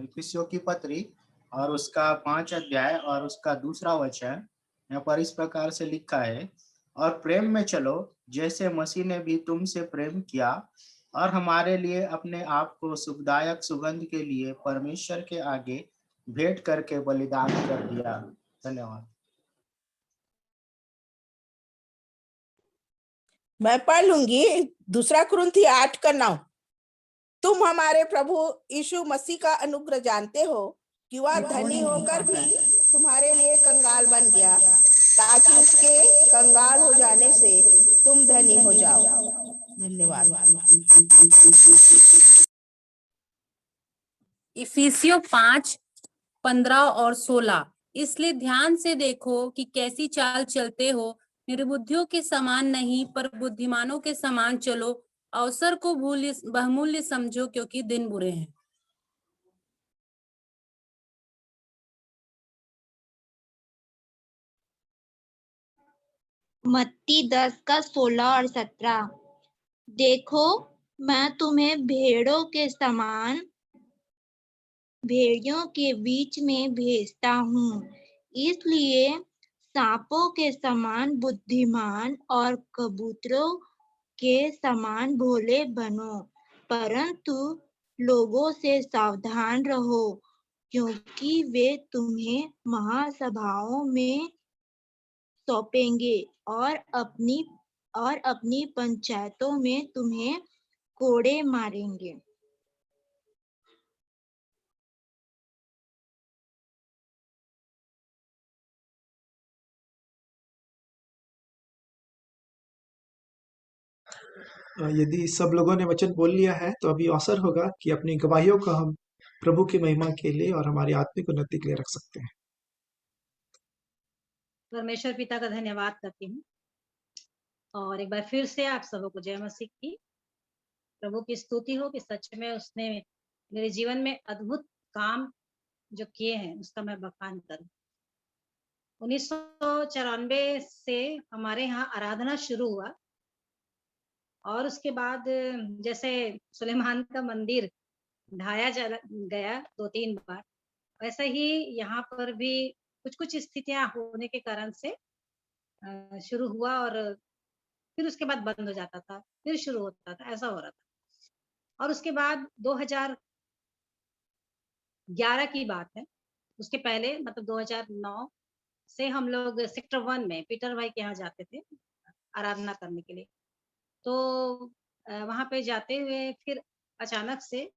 इफिसियों की पत्री और उसका 5 अध्याय और उसका 2 वचन यहाँ पर इस प्रकार से लिखा है, और प्रेम में चलो जैसे मसीह ने भी तुमसे प्रेम किया और हमारे लिए अपने आप को सुखदायक सुगंध के लिए परमेश्वर के आगे भेंट करके बलिदान कर दिया। धन्यवाद। मैं पढ़ लूंगी 2 कुरिन्थी 8:9। तुम हमारे प्रभु यीशु मसीह का अनुग्रह जानते हो कि वह धनी होकर भी तुम्हारे लिए कंगाल बन गया, ताकि उसके कंगाल हो जाने से तुम धनी हो जाओ। धन्यवाद। इफिसियों 5:15 और 16। इसलिए ध्यान से देखो कि कैसी चाल चलते हो, निर्बुद्धियों के समान नहीं पर बुद्धिमानों के समान चलो, अवसर को बहुमूल्य समझो क्योंकि दिन बुरे हैं। मत्ती 10:16 और 17। देखो मैं तुम्हें भेड़ियों के बीच में भेजता हूँ, इसलिए सांपों के समान बुद्धिमान और कबूतरों के समान भोले बनो, परंतु लोगों से सावधान रहो, क्योंकि वे तुम्हें महासभाओं में सौंपेंगे और अपनी पंचायतों में तुम्हें कोड़े मारेंगे। यदि सब लोगों ने वचन बोल लिया है तो अभी अवसर होगा कि अपनी गवाहियों को हम प्रभु की महिमा के लिए और हमारी आत्मिक उन्नति के लिए रख सकते हैं। परमेश्वर पिता का धन्यवाद करती हूँ और एक बार फिर से आप सबों को जय मसीह की। प्रभु की स्तुति हो कि सच में उसने मेरे जीवन में अद्भुत काम जो किए हैं उसका मैं बखान करूं। 1994 से हमारे यहाँ आराधना शुरू हुआ और उसके बाद जैसे सुलेमान का मंदिर ढाया गया 2-3 बार, वैसे ही यहाँ पर भी कुछ कुछ स्थितियां होने के कारण से शुरू हुआ और फिर उसके बाद बंद हो जाता था, फिर शुरू होता था, ऐसा हो रहा था। और उसके बाद 2011 की बात है, उसके पहले मतलब 2009 से हम लोग सेक्टर 1 में पीटर भाई के यहाँ जाते थे आराधना करने के लिए। तो वहां पे जाते हुए फिर अचानक से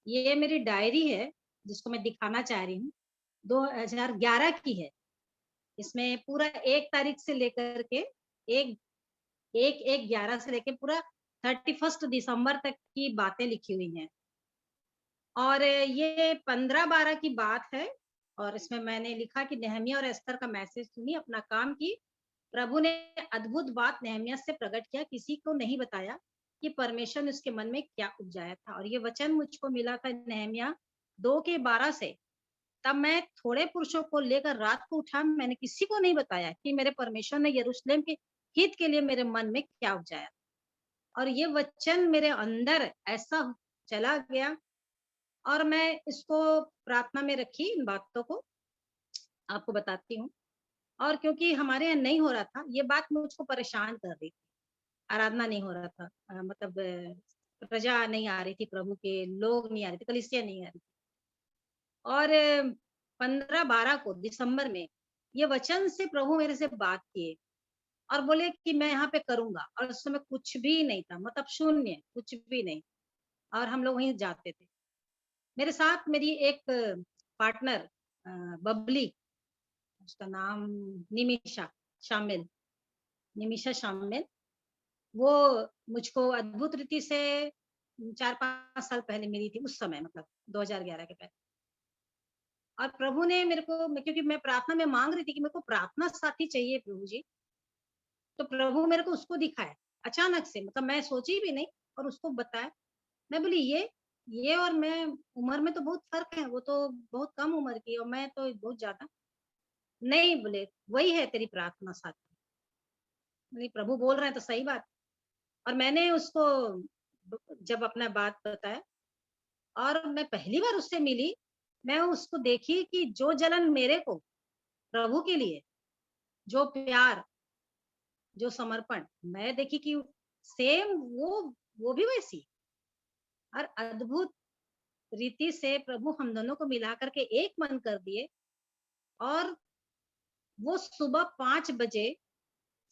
ये मेरी डायरी है जिसको मैं दिखाना चाह रही हूँ, 2011 की है। इसमें पूरा 1 तारीख से लेकर के 1/11 से लेकर पूरा 31 दिसंबर तक की बातें लिखी हुई हैं और ये 15-12 की बात है। और इसमें मैंने लिखा कि नेहमिया और एस्तर का मैसेज सुनी, अपना काम की, प्रभु ने अद्भुत बात नेहमिया से प्रकट किया, किसी को नहीं बताया कि परमेश्वर ने उसके मन में क्या उपजाया था। और ये वचन मुझको मिला था नेहमिया 2:12 से। तब मैं थोड़े पुरुषों को लेकर रात को उठा, मैंने किसी को नहीं बताया कि मेरे परमेश्वर ने यरूशलेम के हित के लिए मेरे मन में क्या उपजाया। और ये वचन मेरे अंदर ऐसा चला गया और मैं इसको प्रार्थना में रखी, इन बातों को आपको बताती हूँ। और क्योंकि हमारे यहाँ नहीं हो रहा था, ये बात मुझको परेशान कर रही थी, आराधना नहीं हो रहा था, मतलब प्रजा नहीं आ रही थी, प्रभु के लोग नहीं आ रहे थे, कलीसिया नहीं आ रही थी। और 15-12 को दिसंबर में ये वचन से प्रभु मेरे से बात किए और बोले कि मैं यहाँ पे करूंगा। और उस समय कुछ भी नहीं था, मतलब शून्य, कुछ भी नहीं। और हम लोग वहीं जाते थे। मेरे साथ मेरी एक पार्टनर बबली, उसका नाम निमिषा शामिल, वो मुझको अद्भुत रीति से 4-5 साल पहले मिली थी, उस समय मतलब 2011 के पहले। और प्रभु ने मेरे को, क्योंकि मैं प्रार्थना में मांग रही थी कि मेरे को प्रार्थना साथी चाहिए प्रभु जी, तो प्रभु मेरे को उसको दिखाया अचानक से, मतलब मैं सोची भी नहीं और उसको बताया। मैं बोली ये और मैं उम्र में तो बहुत फर्क है, वो तो बहुत कम उम्र की और मैं तो बहुत ज्यादा। नहीं, बोले वही है तेरी प्रार्थना साथी। बोली प्रभु बोल रहे हैं तो सही बात। और मैंने उसको जब अपना बात बताया और मैं पहली बार उससे मिली, मैं उसको देखी कि जो जलन मेरे को प्रभु के लिए, जो प्यार, जो समर्पण, मैं देखी कि सेम वो भी वैसी। और अद्भुत रीति से प्रभु हम दोनों को मिला करके एक मन कर दिए। और वो सुबह 5 बजे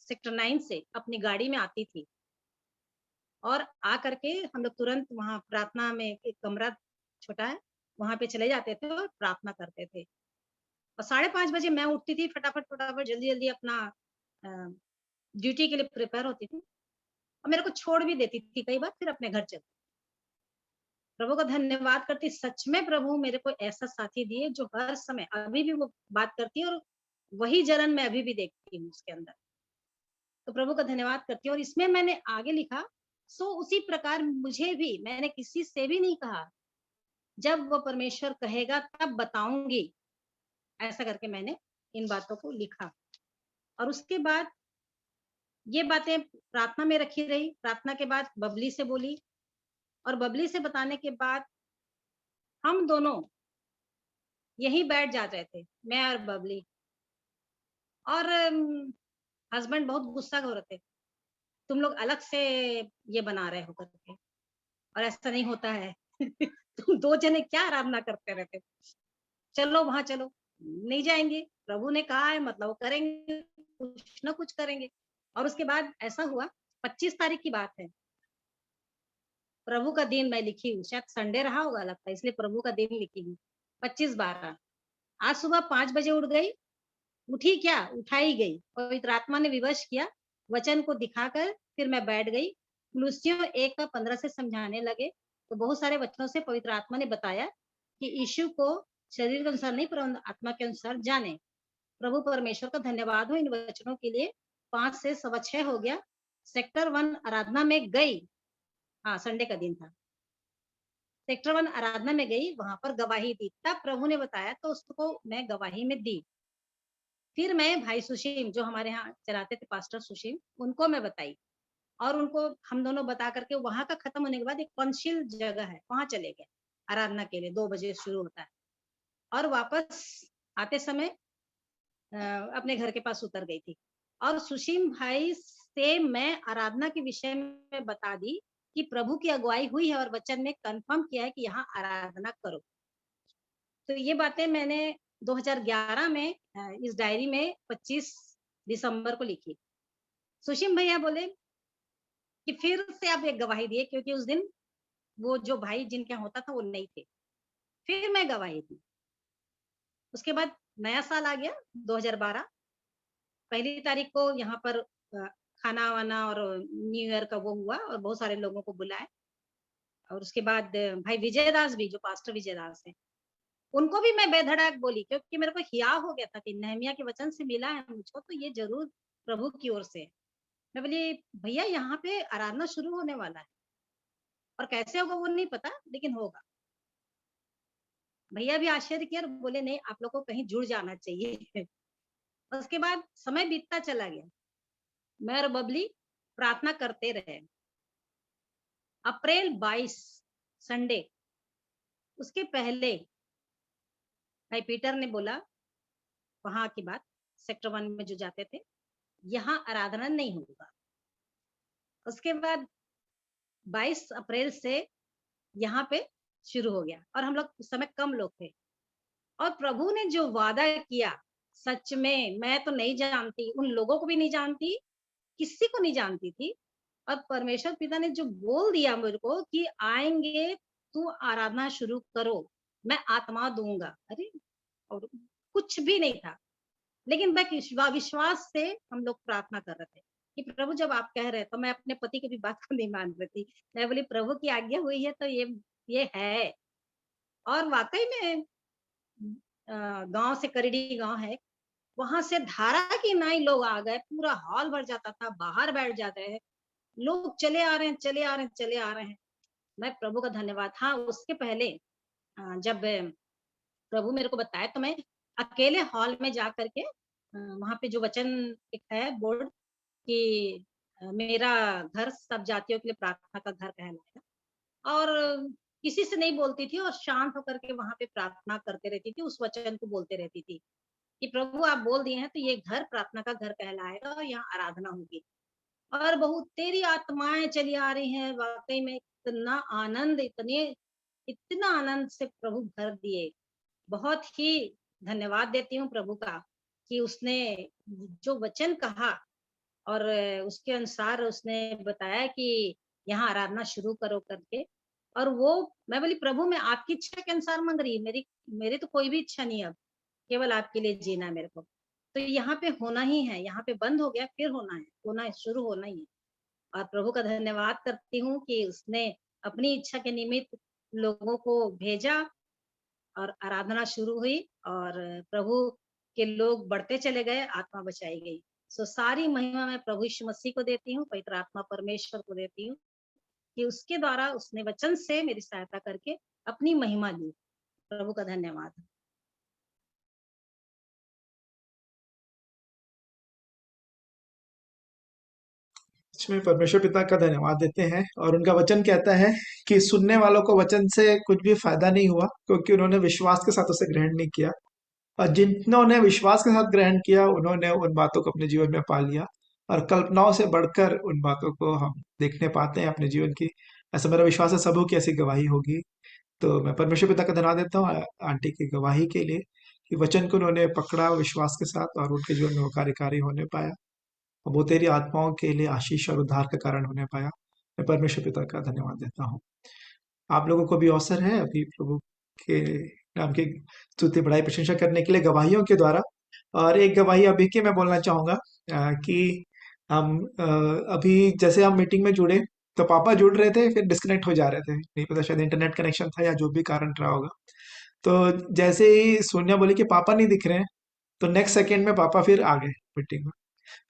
सेक्टर 9 से अपनी गाड़ी में आती थी और आ करके हम लोग तुरंत वहां प्रार्थना में, एक कमरा छोटा है, वहां पे चले जाते थे और प्रार्थना करते थे। और 5:30 बजे मैं उठती थी, फटाफट जल्दी जल्दी अपना ड्यूटी के लिए प्रिपेयर होती थी और मेरे को छोड़ भी देती थी कई बार, फिर अपने घर चलती। प्रभु का धन्यवाद करती, सच में प्रभु मेरे को ऐसा साथी दिए जो हर समय अभी भी वो बात करती है और वही जलन मैं अभी भी देखती हूँ उसके अंदर। तो प्रभु का धन्यवाद करती हूँ। और इसमें मैंने आगे लिखा, सो उसी प्रकार मुझे भी, मैंने किसी से भी नहीं कहा, जब वो परमेश्वर कहेगा तब बताऊंगी, ऐसा करके मैंने इन बातों को लिखा। और उसके बाद ये बातें प्रार्थना में रखी रही। प्रार्थना के बाद बबली से बोली और बबली से बताने के बाद हम दोनों यहीं बैठ जा रहे थे, मैं और बबली। और हस्बैंड बहुत गुस्सा हो रहे थे, तुम लोग अलग से ये बना रहे हो करके, और ऐसा नहीं होता है तुम 2 जने क्या आराधना करते रहते, चलो वहां चलो। नहीं जाएंगे, प्रभु ने कहा है मतलब वो करेंगे, कुछ ना कुछ करेंगे। और उसके बाद ऐसा हुआ, 25 तारीख की बात है, प्रभु का दिन मैं लिखी हूँ, शायद संडे रहा होगा लगता है, इसलिए प्रभु का दिन लिखी हूँ, 25/12। आज सुबह 5 बजे उठ गई, उठी क्या, उठाई गई, पवित्र आत्मा ने विवश किया, वचन को दिखाकर फिर मैं बैठ गई कुलुस्सियों 1:15 से समझाने लगे, तो बहुत सारे वचनों से पवित्र आत्मा ने बताया कि यीशु को शरीर के अनुसार नहीं परंतु आत्मा के अनुसार जाने। प्रभु परमेश्वर का धन्यवाद हो इन वचनों के लिए। 5 से 6:15 हो गया। सेक्टर 1 आराधना में गई। हाँ, संडे का दिन था। सेक्टर 1 आराधना में गई, वहां पर गवाही दी। तब प्रभु ने बताया तो उसको मैं गवाही में दी। फिर मैं भाई सुशीम जो हमारे यहाँ चलाते थे, पास्टर सुशीम, उनको मैं बताई और उनको हम दोनों बता करके वहां का खत्म होने के बाद एक पंचशील जगह है, वहां चले गए आराधना के लिए। 2 बजे शुरू होता है और वापस आते समय अपने घर के पास उतर गई थी और सुशीम भाई से मैं आराधना के विषय में बता दी कि प्रभु की अगुवाई हुई है और वचन में कंफर्म किया है कि यहाँ आराधना करो। तो ये बातें मैंने 2011 में इस डायरी में 25 दिसंबर को लिखी। सुशीम भैया बोले कि फिर से आप एक गवाही दिए, क्योंकि उस दिन वो जो भाई जिनके यहाँ होता था वो नहीं थे। फिर मैं गवाही दी। उसके बाद नया साल आ गया 2012। 1 तारीख को यहाँ पर खाना वाना और न्यू ईयर का वो हुआ और बहुत सारे लोगों को बुलाए। और उसके बाद भाई विजय दास भी, जो पास्टर विजय दास है, उनको भी मैं बेधड़क बोली, क्योंकि मेरे को हिया हो गया था कि नहमिया के वचन से मिला है मुझको, तो ये जरूर प्रभु की ओर से है। मैं बोली भैया यहाँ पे आराधना शुरू होने वाला है और कैसे होगा वो नहीं पता, लेकिन होगा। भैया भी आश्चर्य किया और बोले नहीं, आप लोग को कहीं जुड़ जाना चाहिए। उसके बाद समय बीतता चला गया। मैं और बबली प्रार्थना करते रहे। अप्रैल 22 संडे, उसके पहले भाई पीटर ने बोला वहां की बात, सेक्टर 1 में जो जाते थे, यहाँ आराधना नहीं होगा। उसके बाद 22 अप्रैल से यहाँ पे शुरू हो गया और हम लोग उस समय कम लोग थे। और प्रभु ने जो वादा किया, सच में मैं तो नहीं जानती, उन लोगों को भी नहीं जानती, किसी को नहीं जानती थी। और परमेश्वर पिता ने जो बोल दिया मेरे को कि आएंगे तू आराधना शुरू करो, मैं आत्मा दूंगा। अरे, और कुछ भी नहीं था, लेकिन मैं विश्वास से हम लोग प्रार्थना कर रहे थे कि प्रभु जब आप कह रहे, तो मैं अपने पति की भी बात को नहीं मान रही थी। मैं बोली प्रभु की आज्ञा हुई है तो ये है। और वाकई में गांव से, करीडी गांव है, वहां से धारा की नाई लोग आ गए, पूरा हॉल भर जाता था, बाहर बैठ जाते हैं लोग, चले आ रहे हैं, चले आ रहे हैं, चले आ रहे हैं। मैं प्रभु का धन्यवाद। हाँ, उसके पहले जब प्रभु मेरे को बताया तो मैं अकेले हॉल में जा करके वहां पे जो वचन एक है बोर्ड कि मेरा घर सब जातियों के लिए प्रार्थना का घर कहलाएगा, और किसी से नहीं बोलती थी और शांत होकर के वहां पे प्रार्थना करते रहती थी, उस वचन को बोलते रहती थी कि प्रभु आप बोल दिए हैं तो ये घर प्रार्थना का घर कहलाएगा और यहाँ आराधना होगी। और बहुत तेरी आत्माएं चली आ रही हैं। वाकई में इतना आनंद, इतना आनंद से प्रभु भर दिए। बहुत ही धन्यवाद देती हूँ प्रभु का कि उसने जो वचन कहा और उसके अनुसार उसने बताया कि यहाँ आराधना शुरू करो करके। और वो मैं बोली प्रभु मैं आपकी इच्छा के अनुसार मांग रही, मेरी तो कोई भी इच्छा नहीं, अब केवल आपके लिए जीना है मेरे को। तो यहाँ पे होना ही है, यहाँ पे बंद हो गया, फिर होना है, शुरू होना ही है। और प्रभु का धन्यवाद करती हूँ कि उसने अपनी इच्छा के निमित्त लोगों को भेजा और आराधना शुरू हुई और प्रभु के लोग बढ़ते चले गए, आत्मा बचाई गई। सो सारी महिमा मैं प्रभु यीशु मसीह को देती हूँ, पवित्र आत्मा परमेश्वर को देती हूँ कि उसके द्वारा उसने वचन से मेरी सहायता करके अपनी महिमा दी। प्रभु का धन्यवाद। इसमें परमेश्वर पिता का धन्यवाद देते हैं और उनका वचन कहता है कि सुनने वालों को वचन से कुछ भी फायदा नहीं हुआ, क्योंकि उन्होंने विश्वास के साथ उसे ग्रहण नहीं किया। और जिन्होंने विश्वास के साथ ग्रहण किया उन्होंने उन बातों को अपने जीवन में पा लिया। और कल्पनाओं से बढ़कर उन बातों को हम देखने पाते हैं अपने जीवन की। ऐसा मेरा विश्वास है सबों की ऐसी गवाही होगी। तो मैं परमेश्वर पिता का धन्यवाद देता हूँ आंटी की गवाही के लिए कि वचन को उन्होंने पकड़ा विश्वास के साथ और उनके जीवन में वो कार्यकारी होने पाया, और वो तेरी आत्माओं के लिए आशीष और उद्धार का कारण होने पाया। मैं परमेश्वर पिता का धन्यवाद देता हूँ। आप लोगों को भी अवसर है अभी प्रभु के नाम की स्तुति बड़ाई प्रशंसा करने के लिए गवाहियों के द्वारा। और एक गवाही अभी की मैं बोलना चाहूंगा कि हम अभी जैसे हम मीटिंग में जुड़े तो पापा जुड़ रहे थे, फिर डिस्कनेक्ट हो जा रहे थे, नहीं पता शायद इंटरनेट कनेक्शन था या जो भी कारण रहा होगा। तो जैसे ही सोनिया बोली कि पापा नहीं दिख रहे हैं, तो नेक्स्ट सेकंड में पापा फिर आ गए मीटिंग में।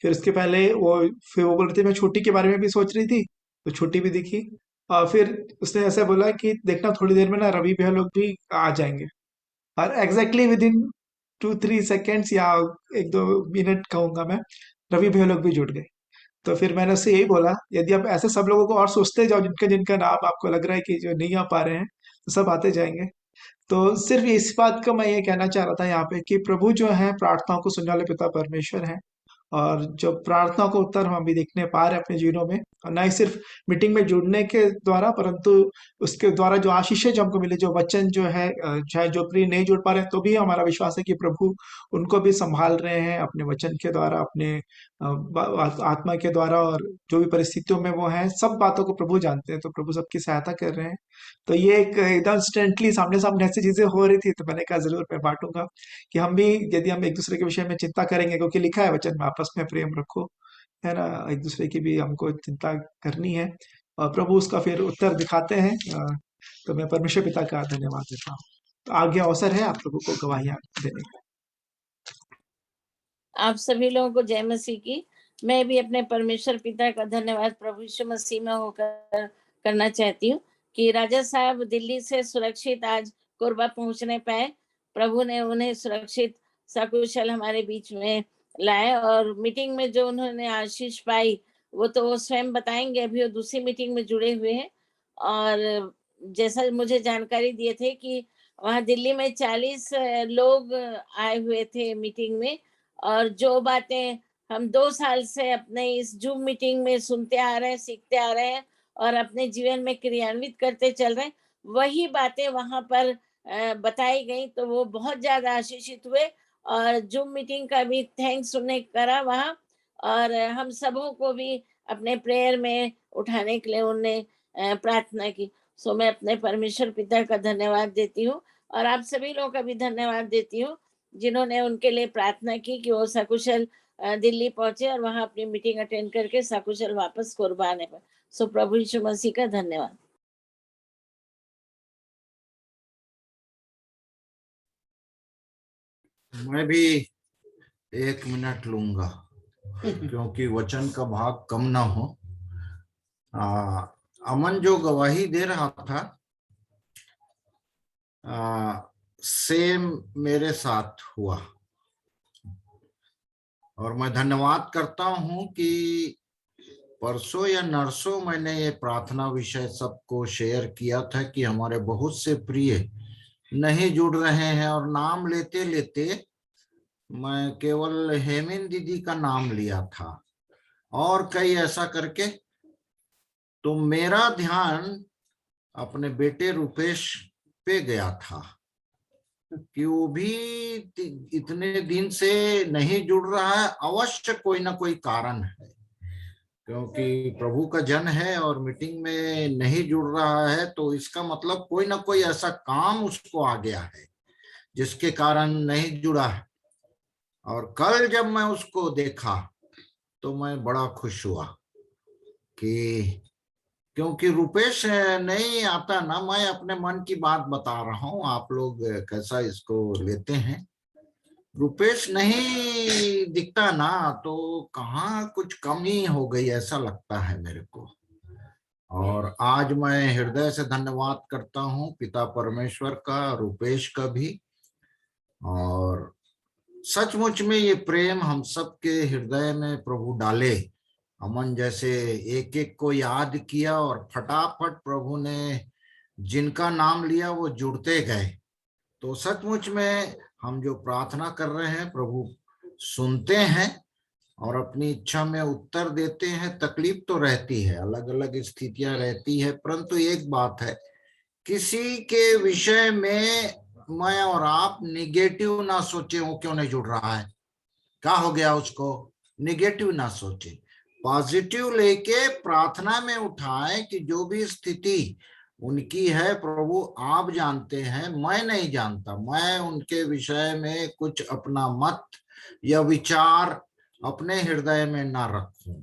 फिर उसके पहले फिर वो बोल रही थी मैं छुट्टी के बारे में भी सोच रही थी, तो छुट्टी भी दिखी। और फिर उसने ऐसा बोला कि देखना थोड़ी देर में ना रवि भैया लोग भी आ जाएंगे, और एग्जैक्टली विद इन 2-3 सेकेंड्स या 1-2 मिनट कहूंगा मैं, रवि भैया लोग भी जुड़ गए। तो फिर मैंने उससे यही बोला, यदि आप ऐसे सब लोगों को और सोचते जाओ जिनका जिनका नाम आपको लग रहा है कि जो नहीं आ पा रहे हैं, तो सब आते जाएंगे। तो सिर्फ इस बात को मैं ये कहना चाह रहा था यहाँ पे कि प्रभु जो है प्रार्थनाओं को सुनने वाले पिता परमेश्वर हैं, और जो प्रार्थना को उत्तर हम अभी देखने पा रहे हैं अपने जीवनों में, और ना ही सिर्फ मीटिंग में जुड़ने के द्वारा, परंतु उसके द्वारा जो आशीषें जो हमको मिले, जो वचन जो है, चाहे जो प्रिय नहीं जुड़ पा रहे हैं, तो भी हमारा विश्वास है कि प्रभु उनको भी संभाल रहे हैं अपने वचन के द्वारा, अपने आत्मा के द्वारा, और जो भी परिस्थितियों में वो हैं, सब बातों को प्रभु जानते हैं, तो प्रभु सबकी सहायता कर रहे हैं। तो ये एक एकदम इंस्टेंटली सामने सामने ऐसी चीजें हो रही थी, तो मैंने कहा जरूर मैं बांटूंगा कि हम भी, यदि हम एक दूसरे के विषय में चिंता करेंगे, क्योंकि लिखा है वचन में आपस में प्रेम रखो, है ना, एक दूसरे की भी हमको चिंता करनी है, और प्रभु उसका फिर उत्तर दिखाते हैं। तो मैं परमेश्वर पिता का धन्यवाद देता हूँ। तो आगे अवसर है आप लोगों को गवाहियां देने का। आप सभी लोगों को जय मसीह की। मैं भी अपने परमेश्वर पिता का धन्यवाद प्रभु यीशु मसीह में होकर करना चाहती हूँ कि राजा साहब दिल्ली से सुरक्षित आज कोरबा पहुंचने पाए। प्रभु ने उन्हें सुरक्षित सकुशल हमारे बीच में लाए, और मीटिंग में जो उन्होंने आशीष पाई वो तो वो स्वयं बताएंगे, अभी वो दूसरी मीटिंग में जुड़े हुए हैं। और जैसा मुझे जानकारी दिए थे कि वहाँ दिल्ली में 40 लोग आए हुए थे मीटिंग में, और जो बातें हम 2 साल से अपने इस जूम मीटिंग में सुनते आ रहे हैं, सीखते आ रहे हैं और अपने जीवन में क्रियान्वित करते चल रहे हैं, वही बातें वहां पर बताई गई। तो वो बहुत ज्यादा आशीषित हुए, और जूम मीटिंग का भी थैंक्स उन्हें करा वहाँ, और हम सबों को भी अपने प्रेयर में उठाने के लिए उन्हें प्रार्थना की। सो मैं अपने परमेश्वर पिता का धन्यवाद देती हूँ, और आप सभी लोगों का भी धन्यवाद देती हूँ जिन्होंने उनके लिए प्रार्थना की कि वो सकुशल दिल्ली पहुंचे और वहां अपनी मीटिंग अटेंड करके सकुशल वापस कोरबा आने पर। सो प्रभु यीशु मसीह का धन्यवाद। मैं भी 1 मिनट लूंगा क्योंकि वचन का भाग कम ना हो। अमन जो गवाही दे रहा था, सेम मेरे साथ हुआ, और मैं धन्यवाद करता हूं कि परसों या नरसों मैंने ये प्रार्थना विषय सबको शेयर किया था कि हमारे बहुत से प्रिय नहीं जुड़ रहे हैं, और नाम लेते लेते मैं केवल हेमिन दीदी का नाम लिया था और कई ऐसा करके, तो मेरा ध्यान अपने बेटे रुपेश पे गया था कि वो भी इतने दिन से नहीं जुड़ रहा है। अवश्य कोई ना कोई कारण है, क्योंकि प्रभु का जन है और मीटिंग में नहीं जुड़ रहा है, तो इसका मतलब कोई ना कोई ऐसा काम उसको आ गया है जिसके कारण नहीं जुड़ा है। और कल जब मैं उसको देखा तो मैं बड़ा खुश हुआ कि, क्योंकि रुपेश नहीं आता ना, मैं अपने मन की बात बता रहा हूं, आप लोग कैसा इसको लेते हैं। रुपेश नहीं दिखता ना, तो कहाँ कुछ कमी हो गई ऐसा लगता है मेरे को। और आज मैं हृदय से धन्यवाद करता हूं पिता परमेश्वर का, रुपेश का भी। और सचमुच में ये प्रेम हम सबके हृदय में प्रभु डाले। अमन जैसे एक एक को याद किया और फटाफट प्रभु ने जिनका नाम लिया वो जुड़ते गए। तो सचमुच में हम जो प्रार्थना कर रहे हैं प्रभु सुनते हैं और अपनी इच्छा में उत्तर देते हैं। तकलीफ तो रहती है, अलग अलग स्थितियां रहती है, परंतु एक बात है, किसी के विषय में मैं और आप निगेटिव ना सोचे, वो क्यों नहीं जुड़ रहा है, क्या हो गया उसको, निगेटिव ना सोचे, पॉजिटिव लेके प्रार्थना में उठाएं कि जो भी स्थिति उनकी है प्रभु आप जानते हैं, मैं नहीं जानता, मैं उनके विषय में कुछ अपना मत या विचार अपने हृदय में ना रखूं।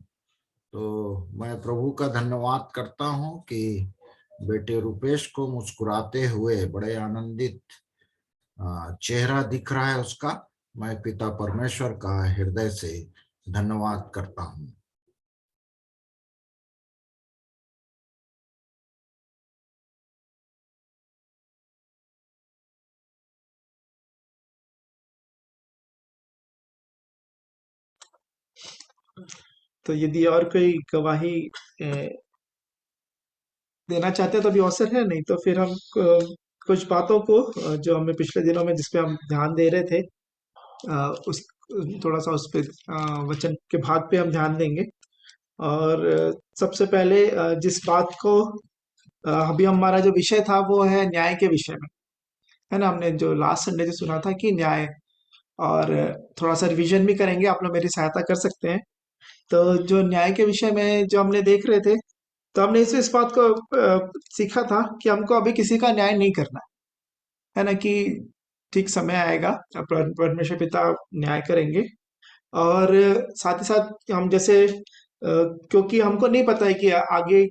तो मैं प्रभु का धन्यवाद करता हूँ कि बेटे रुपेश को मुस्कुराते हुए बड़े आनंदित चेहरा दिख रहा है उसका। मैं पिता परमेश्वर का हृदय से धन्यवाद करता हूँ। तो यदि और कोई गवाही देना चाहते हैं तो अभी अवसर है, नहीं तो फिर हम कुछ बातों को जो हमें पिछले दिनों में जिसपे हम ध्यान दे रहे थे उस थोड़ा सा उस पे वचन के भाग पे हम ध्यान देंगे। और सबसे पहले जिस बात को अभी हमारा जो विषय था वो है न्याय के विषय में, है ना। हमने जो लास्ट संडे जो सुना था कि न्याय, और थोड़ा सा रिवीजन भी करेंगे, आप लोग मेरी सहायता कर सकते हैं। तो जो न्याय के विषय में जो हमने देख रहे थे, तो हमने इस बात को सीखा था कि हमको अभी किसी का न्याय नहीं करना है ना, कि ठीक समय आएगा परमेश्वर पिता न्याय करेंगे। और साथ ही साथ हम जैसे क्योंकि हमको नहीं पता है कि आगे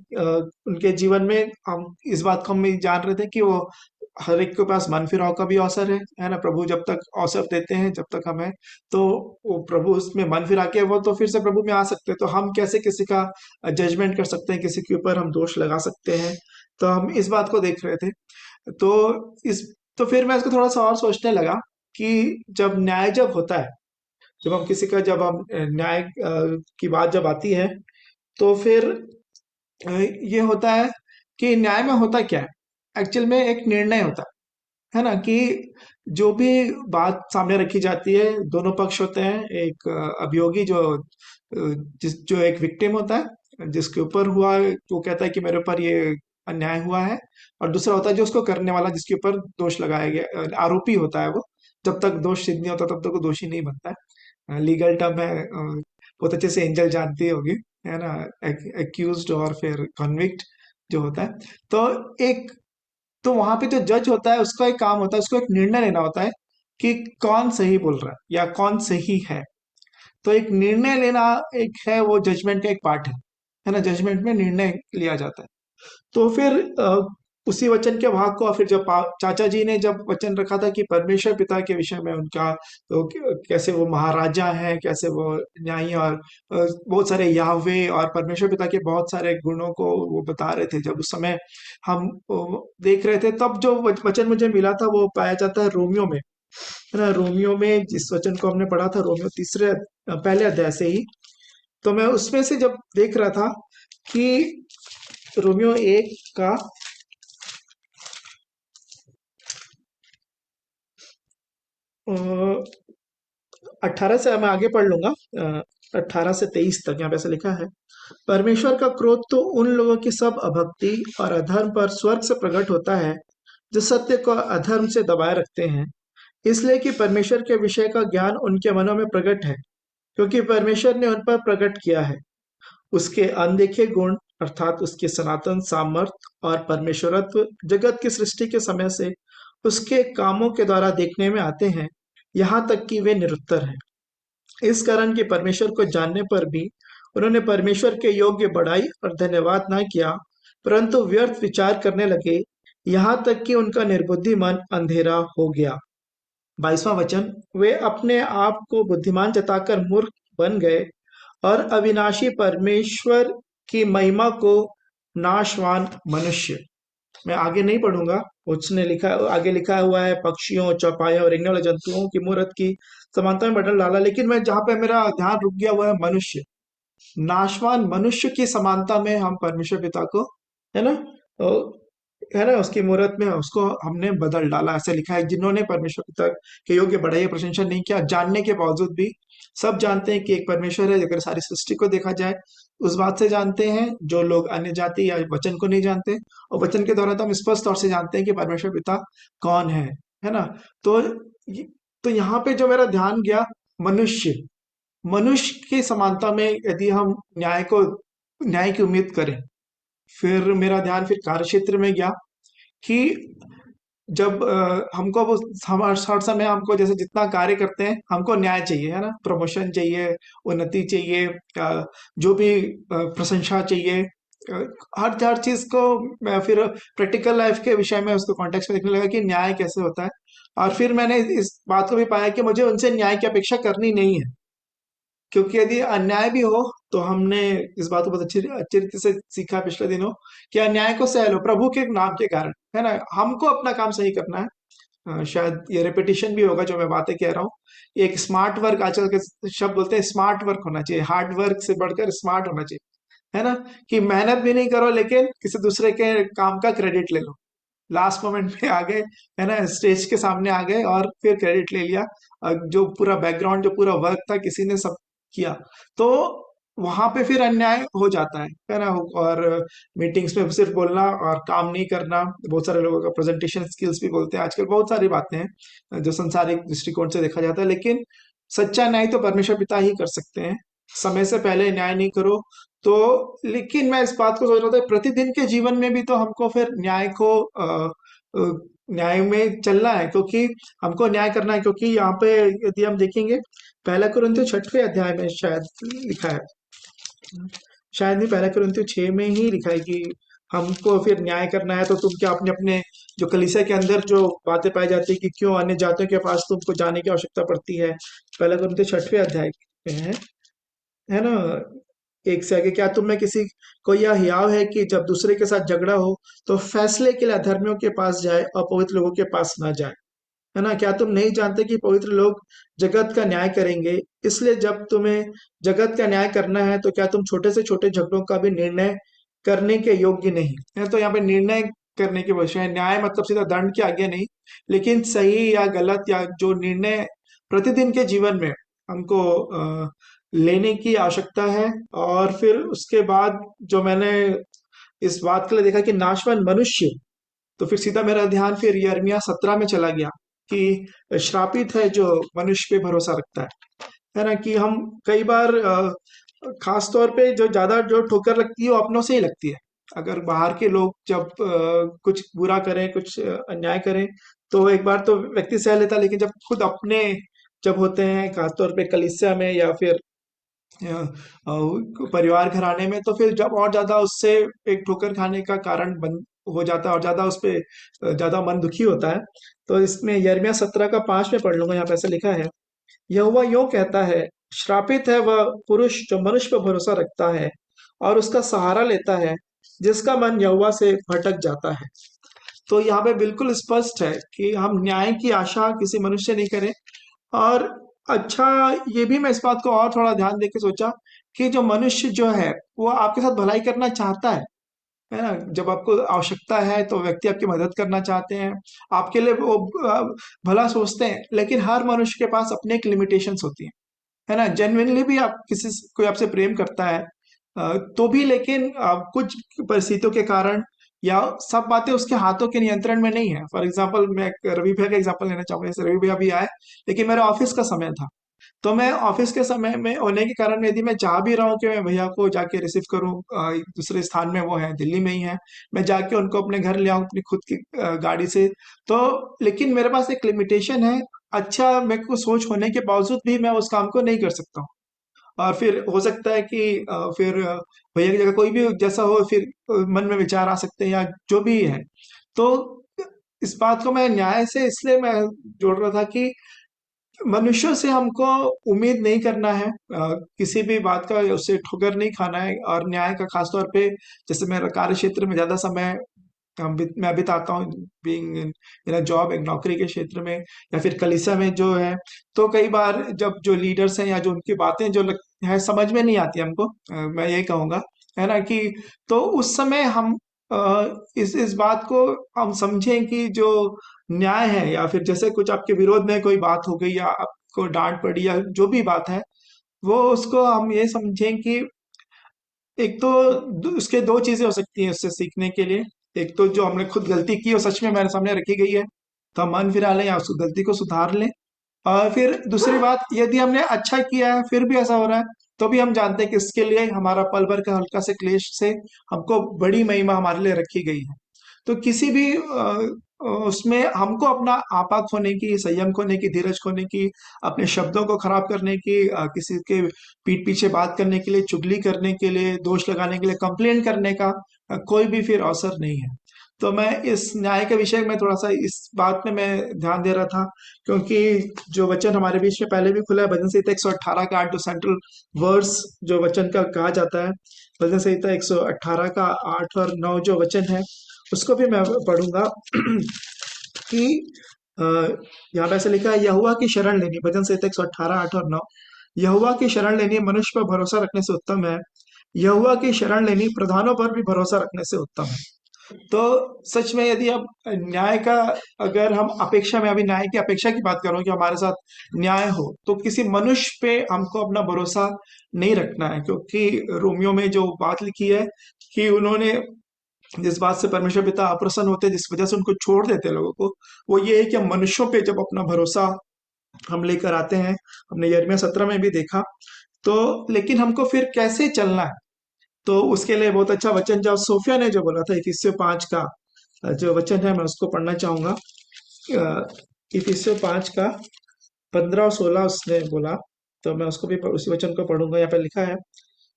उनके जीवन में, हम इस बात को हम जान रहे थे कि वो हर एक के पास मन फिराव का भी अवसर है ना। प्रभु जब तक अवसर देते हैं, जब तक हमें, तो वो प्रभु उसमें मन फिरा के वो तो फिर से प्रभु में आ सकते हैं। तो हम कैसे किसी का जजमेंट कर सकते हैं, किसी के ऊपर हम दोष लगा सकते हैं। तो हम इस बात को देख रहे थे। तो इस तो फिर मैं इसको थोड़ा सा और सोचने लगा कि जब न्याय जब होता है, जब हम किसी का, जब हम न्याय की बात जब आती है, तो फिर ये होता है कि न्याय में होता क्या है, एक्चुअल में एक निर्णय होता है ना। कि जो भी बात सामने रखी जाती है, दोनों पक्ष होते हैं। एक अभियोगी जो एक विक्टिम होता है, जिसके ऊपर हुआ, वो कहता है कि मेरे ऊपर ये अन्याय हुआ है। और दूसरा होता है जो उसको करने वाला, जिसके ऊपर दोष लगाया गया, आरोपी होता है वो। जब तक दोष सिद्ध नहीं होता तब तक वो दोषी नहीं बनता है। लीगल टर्म है, बहुत अच्छे से एंजल जानती होगी, है ना, एक्यूज्ड और फिर कन्विक्ट जो होता है। तो एक तो वहां पे जो जज होता है, उसका एक काम होता है, उसको एक निर्णय लेना होता है कि कौन सही बोल रहा है या कौन सही है। तो एक निर्णय लेना एक है, वो जजमेंट का एक पार्ट है ना। जजमेंट में निर्णय लिया जाता है। तो फिर उसी वचन के भाग को, और फिर जब चाचा जी ने जब वचन रखा था कि परमेश्वर पिता के विषय में उनका, तो कैसे वो महाराजा हैं, कैसे वो न्यायी, और बहुत सारे याहवे और परमेश्वर पिता के बहुत सारे गुणों को वो बता रहे थे। जब उस समय हम देख रहे थे, तब जो वचन मुझे मिला था वो पाया जाता है रोमियो में, है ना। रोमियो में जिस वचन को हमने पढ़ा था, रोमियो पहले अध्याय से ही, तो मैं उसमें से जब देख रहा था कि रोमियो 1 का 18 से, मैं आगे पढ़ लूंगा, 18 से 23 तक यहाँ पे ऐसा लिखा है। परमेश्वर का क्रोध तो उन लोगों की सब अभक्ति और अधर्म पर स्वर्ग से प्रकट होता है, जो सत्य को अधर्म से दबाए रखते हैं। इसलिए कि परमेश्वर के विषय का ज्ञान उनके मनों में प्रकट है, क्योंकि परमेश्वर ने उन पर प्रकट किया है। उसके अनदेखे गुण, अर्थात उसके सनातन सामर्थ और परमेश्वरत्व जगत की सृष्टि के समय से उसके कामों के द्वारा देखने में आते हैं, यहाँ तक कि वे निरुत्तर हैं। इस कारण कि परमेश्वर को जानने पर भी उन्होंने परमेश्वर के योग्य बड़ाई और धन्यवाद न किया, परंतु व्यर्थ विचार करने लगे, यहाँ तक कि उनका निर्बुद्धि मन अंधेरा हो गया। 22वां वचन, वे अपने आप को बुद्धिमान जताकर मूर्ख बन गए और अविनाशी परमेश्वर की महिमा को नाशवान मनुष्य। मैं आगे नहीं पढ़ूंगा, उसने लिखा, आगे लिखा हुआ है पक्षियों, चौपायों और रेंगने वाले जंतुओं की मूर्त की समानता में बदल डाला। लेकिन मैं जहां पे मेरा ध्यान रुक गया हुआ है, मनुष्य, नाशवान मनुष्य की समानता में हम परमेश्वर पिता को, है ना, है ना, उसकी मूर्त में उसको हमने बदल डाला, ऐसे लिखा है। जिन्होंने परमेश्वर पिता के योग्य बड़ाई प्रशंसा नहीं किया, जानने के बावजूद भी। सब जानते हैं कि एक परमेश्वर है, अगर सारी सृष्टि को देखा जाए उस बात से जानते हैं। जो लोग अन्य जाति या वचन को नहीं जानते, और वचन के द्वारा तो हम स्पष्ट तौर से जानते हैं कि परमेश्वर पिता कौन है ना। तो तो यहाँ पे जो मेरा ध्यान गया, मनुष्य की समानता में यदि हम न्याय की उम्मीद करें, फिर मेरा ध्यान फिर कार्य क्षेत्र में गया कि जब हमको वो हर समय हमको जैसे जितना कार्य करते हैं हमको न्याय चाहिए, है ना, प्रमोशन चाहिए, उन्नति चाहिए, जो भी प्रशंसा चाहिए, हर हर चीज को मैं फिर प्रैक्टिकल लाइफ के विषय में उसको कॉन्टेक्स्ट में देखने लगा कि न्याय कैसे होता है। और फिर मैंने इस बात को भी पाया कि मुझे उनसे न्याय की अपेक्षा करनी नहीं है, क्योंकि यदि अन्याय भी हो तो हमने इस बात को बहुत अच्छी अच्छी रीति से सीखा पिछले दिनों कि अन्याय को सह लो प्रभु के नाम के कारण, है ना, हमको अपना काम सही करना है। शायद ये रेपिटेशन भी होगा जो मैं बातें कह रहा हूँ। एक स्मार्ट वर्क, आजकल के शब्द बोलते हैं स्मार्ट वर्क होना चाहिए, हार्ड वर्क से बढ़कर स्मार्ट होना चाहिए, है ना, कि मेहनत भी नहीं करो लेकिन किसी दूसरे के काम का क्रेडिट ले लो, लास्ट मोमेंट में आ गए, है ना, स्टेज के सामने आ गए और फिर क्रेडिट ले लिया, जो पूरा बैकग्राउंड जो पूरा वर्क था किसी ने सब किया, तो वहां पे फिर अन्याय हो जाता है ना। और मीटिंग्स में सिर्फ बोलना और काम नहीं करना, बहुत सारे लोगों का प्रेजेंटेशन स्किल्स भी बोलते हैं आजकल, बहुत सारी बातें हैं जो संसारिक दृष्टिकोण से देखा जाता है, लेकिन सच्चा न्याय तो परमेश्वर पिता ही कर सकते हैं। समय से पहले न्याय नहीं करो तो, लेकिन मैं इस बात को सोच रहा था प्रतिदिन के जीवन में भी तो हमको फिर न्याय को न्याय में चलना है, क्योंकि हमको न्याय करना है, क्योंकि यहाँ पे यदि हम देखेंगे पहला कुरिन्थियों 6वें अध्याय में शायद लिखा है, शायद नहीं, पहला कुरिन्थियों 6 में ही लिखा है कि हमको फिर न्याय करना है। तो तुम क्या अपने अपने जो कलीसिया के अंदर जो बातें पाई जाती है कि क्यों अन्य जातियों के पास तुमको जाने की आवश्यकता पड़ती है, पहला कुरिन्थियों 6वें अध्याय में है ना, एक से आगे, क्या तुम में किसी को यह हियाव है कि जब दूसरे के साथ झगड़ा हो तो फैसले के लिए अधर्मियों के पास जाए और पवित्र लोगों के पास ना जाए, है ना, क्या तुम नहीं जानते कि पवित्र लोग जगत का न्याय करेंगे, इसलिए जब तुम्हें जगत का न्याय करना है तो क्या तुम छोटे से छोटे झगड़ों का भी निर्णय करने के योग्य नहीं है। तो यहाँ पे निर्णय करने की वजह है, न्याय मतलब सीधा दंड की आज्ञा नहीं, लेकिन सही या गलत या जो निर्णय प्रतिदिन के जीवन में हमको लेने की आवश्यकता है। और फिर उसके बाद जो मैंने इस बात के लिए देखा कि नाशवान मनुष्य, तो फिर सीधा मेरा ध्यान फिर यिर्मयाह 17 में चला गया कि श्रापित है जो मनुष्य पे भरोसा रखता है ना, कि हम कई बार खास तौर पे जो ज्यादा जो ठोकर लगती है वो अपनों से ही लगती है। अगर बाहर के लोग जब कुछ बुरा करें, कुछ अन्याय करें, तो एक बार तो व्यक्ति सह लेता, लेकिन जब खुद अपने जब होते हैं खासतौर पे कलीसिया में या फिर परिवार घराने में, तो फिर जब और ज्यादा उससे एक ठोकर खाने का कारण बन हो जाता है और ज्यादा उस पे ज्यादा मन दुखी होता है। तो इसमें यिर्मयाह 17 का 5 में पढ़ लूंगा, यहाँ पे ऐसा लिखा है, यहोवा यूं कहता है, श्रापित है वह पुरुष जो मनुष्य पर भरोसा रखता है और उसका सहारा लेता है, जिसका मन यहोवा से भटक जाता है। तो यहाँ पे बिल्कुल स्पष्ट है कि हम न्याय की आशा किसी मनुष्य नहीं करें। और अच्छा, ये भी मैं इस बात को और थोड़ा ध्यान देके सोचा कि जो मनुष्य जो है वो आपके साथ भलाई करना चाहता है ना, जब आपको आवश्यकता है तो व्यक्ति आपकी मदद करना चाहते हैं, आपके लिए वो भला सोचते हैं, लेकिन हर मनुष्य के पास अपने एक लिमिटेशंस होती है ना। जेन्युइनली भी आप किसी कोई आपसे प्रेम करता है तो भी, लेकिन कुछ परिस्थितियों के कारण या सब बातें उसके हाथों के नियंत्रण में नहीं है। फॉर एग्जाम्पल मैं रवि भैया का एग्जाम्पल लेना चाहूंगा, जैसे रवि भैया भी आए, लेकिन मेरा ऑफिस का समय था, तो मैं ऑफिस के समय में होने के कारण यदि मैं चाह भी रहा हूँ कि मैं भैया को जाके रिसीव करूँ, दूसरे स्थान में वो है, दिल्ली में ही है, मैं जाके उनको अपने घर ले आऊँ अपनी खुद की गाड़ी से, तो लेकिन मेरे पास एक लिमिटेशन है। अच्छा, मेरे को सोच होने के बावजूद भी मैं उस काम को नहीं कर सकता हूँ। और फिर हो सकता है कि फिर भैया की जगह कोई भी जैसा हो, फिर मन में विचार आ सकते हैं या जो भी है। तो इस बात को मैं न्याय से इसलिए मैं जोड़ रहा था कि मनुष्यों से हमको उम्मीद नहीं करना है, किसी भी बात का उससे ठोकर नहीं खाना है। और न्याय का खासतौर पे, जैसे मेरा कार्य क्षेत्र में ज्यादा समय मैं बिताता हूँ, बीइंग इन जॉब, एक नौकरी के क्षेत्र में या फिर कलीसिया में जो है, तो कई बार जब जो लीडर्स हैं या जो उनकी बातें जो है समझ में नहीं आती हमको, मैं ये कहूँगा, है ना, कि तो उस समय हम इस बात को हम समझें कि जो न्याय है, या फिर जैसे कुछ आपके विरोध में कोई बात हो गई या आपको डांट पड़ी या जो भी बात है, वो उसको हम ये समझें कि एक तो उसके दो चीजें हो सकती हैं उससे सीखने के लिए। एक तो जो हमने खुद गलती की और सच में मेरे सामने रखी गई है, तो हम मन फिरा लें या उस गलती को सुधार लें। और फिर दूसरी बात, यदि हमने अच्छा किया है फिर भी ऐसा हो रहा है, तो भी हम जानते हैं कि इसके लिए हमारा पल भर का हल्का से क्लेश से हमको बड़ी महिमा हमारे लिए रखी गई है। तो किसी भी उसमें हमको अपना आपा खोने की, संयम खोने की, धीरज खोने की, अपने शब्दों को खराब करने की, किसी के पीठ पीछे बात करने के लिए, चुगली करने के लिए, दोष लगाने के लिए, कंप्लेन करने का कोई भी फिर अवसर नहीं है। तो मैं इस न्याय के विषय में थोड़ा सा इस बात में मैं ध्यान दे रहा था, क्योंकि जो वचन हमारे बीच में पहले भी खुला है, भजन संहिता 118 का 8 सेंट्रल वर्स जो वचन का कहा जाता है, भजन संहिता 118 का 8 और 9 जो वचन है, उसको भी मैं पढ़ूंगा कि यहाँ पे ऐसे लिखा है, यहोवा की शरण लेनी, भजन संहिता 118 8 और 9। यहोवा की शरण लेनी मनुष्य पर भरोसा रखने से उत्तम है, यहोवा की शरण लेनी प्रधानों पर भी भरोसा रखने से उत्तम है। तो सच में यदि अब न्याय का, अगर हम अपेक्षा में, अभी न्याय की अपेक्षा की बात करो कि हमारे साथ न्याय हो, तो किसी मनुष्य पे हमको अपना भरोसा नहीं रखना है, क्योंकि रोमियो में जो बात लिखी है कि उन्होंने जिस बात से परमेश्वर पिता अप्रसन्न होते, जिस वजह से उनको छोड़ देते लोगों को, वो ये है कि हम मनुष्यों पे जब अपना भरोसा हम लेकर आते हैं, हमने यिर्मयाह 17 में भी देखा। तो लेकिन हमको फिर कैसे चलना है, तो उसके लिए बहुत अच्छा वचन जो सोफिया ने जो बोला था, इफिसियों 5 का जो वचन है, मैं उसको पढ़ना चाहूंगा। इफिसियों 5 का 15 और 16 उसने बोला, तो मैं उसको भी उसी वचन को पढ़ूंगा। यहाँ पे लिखा है,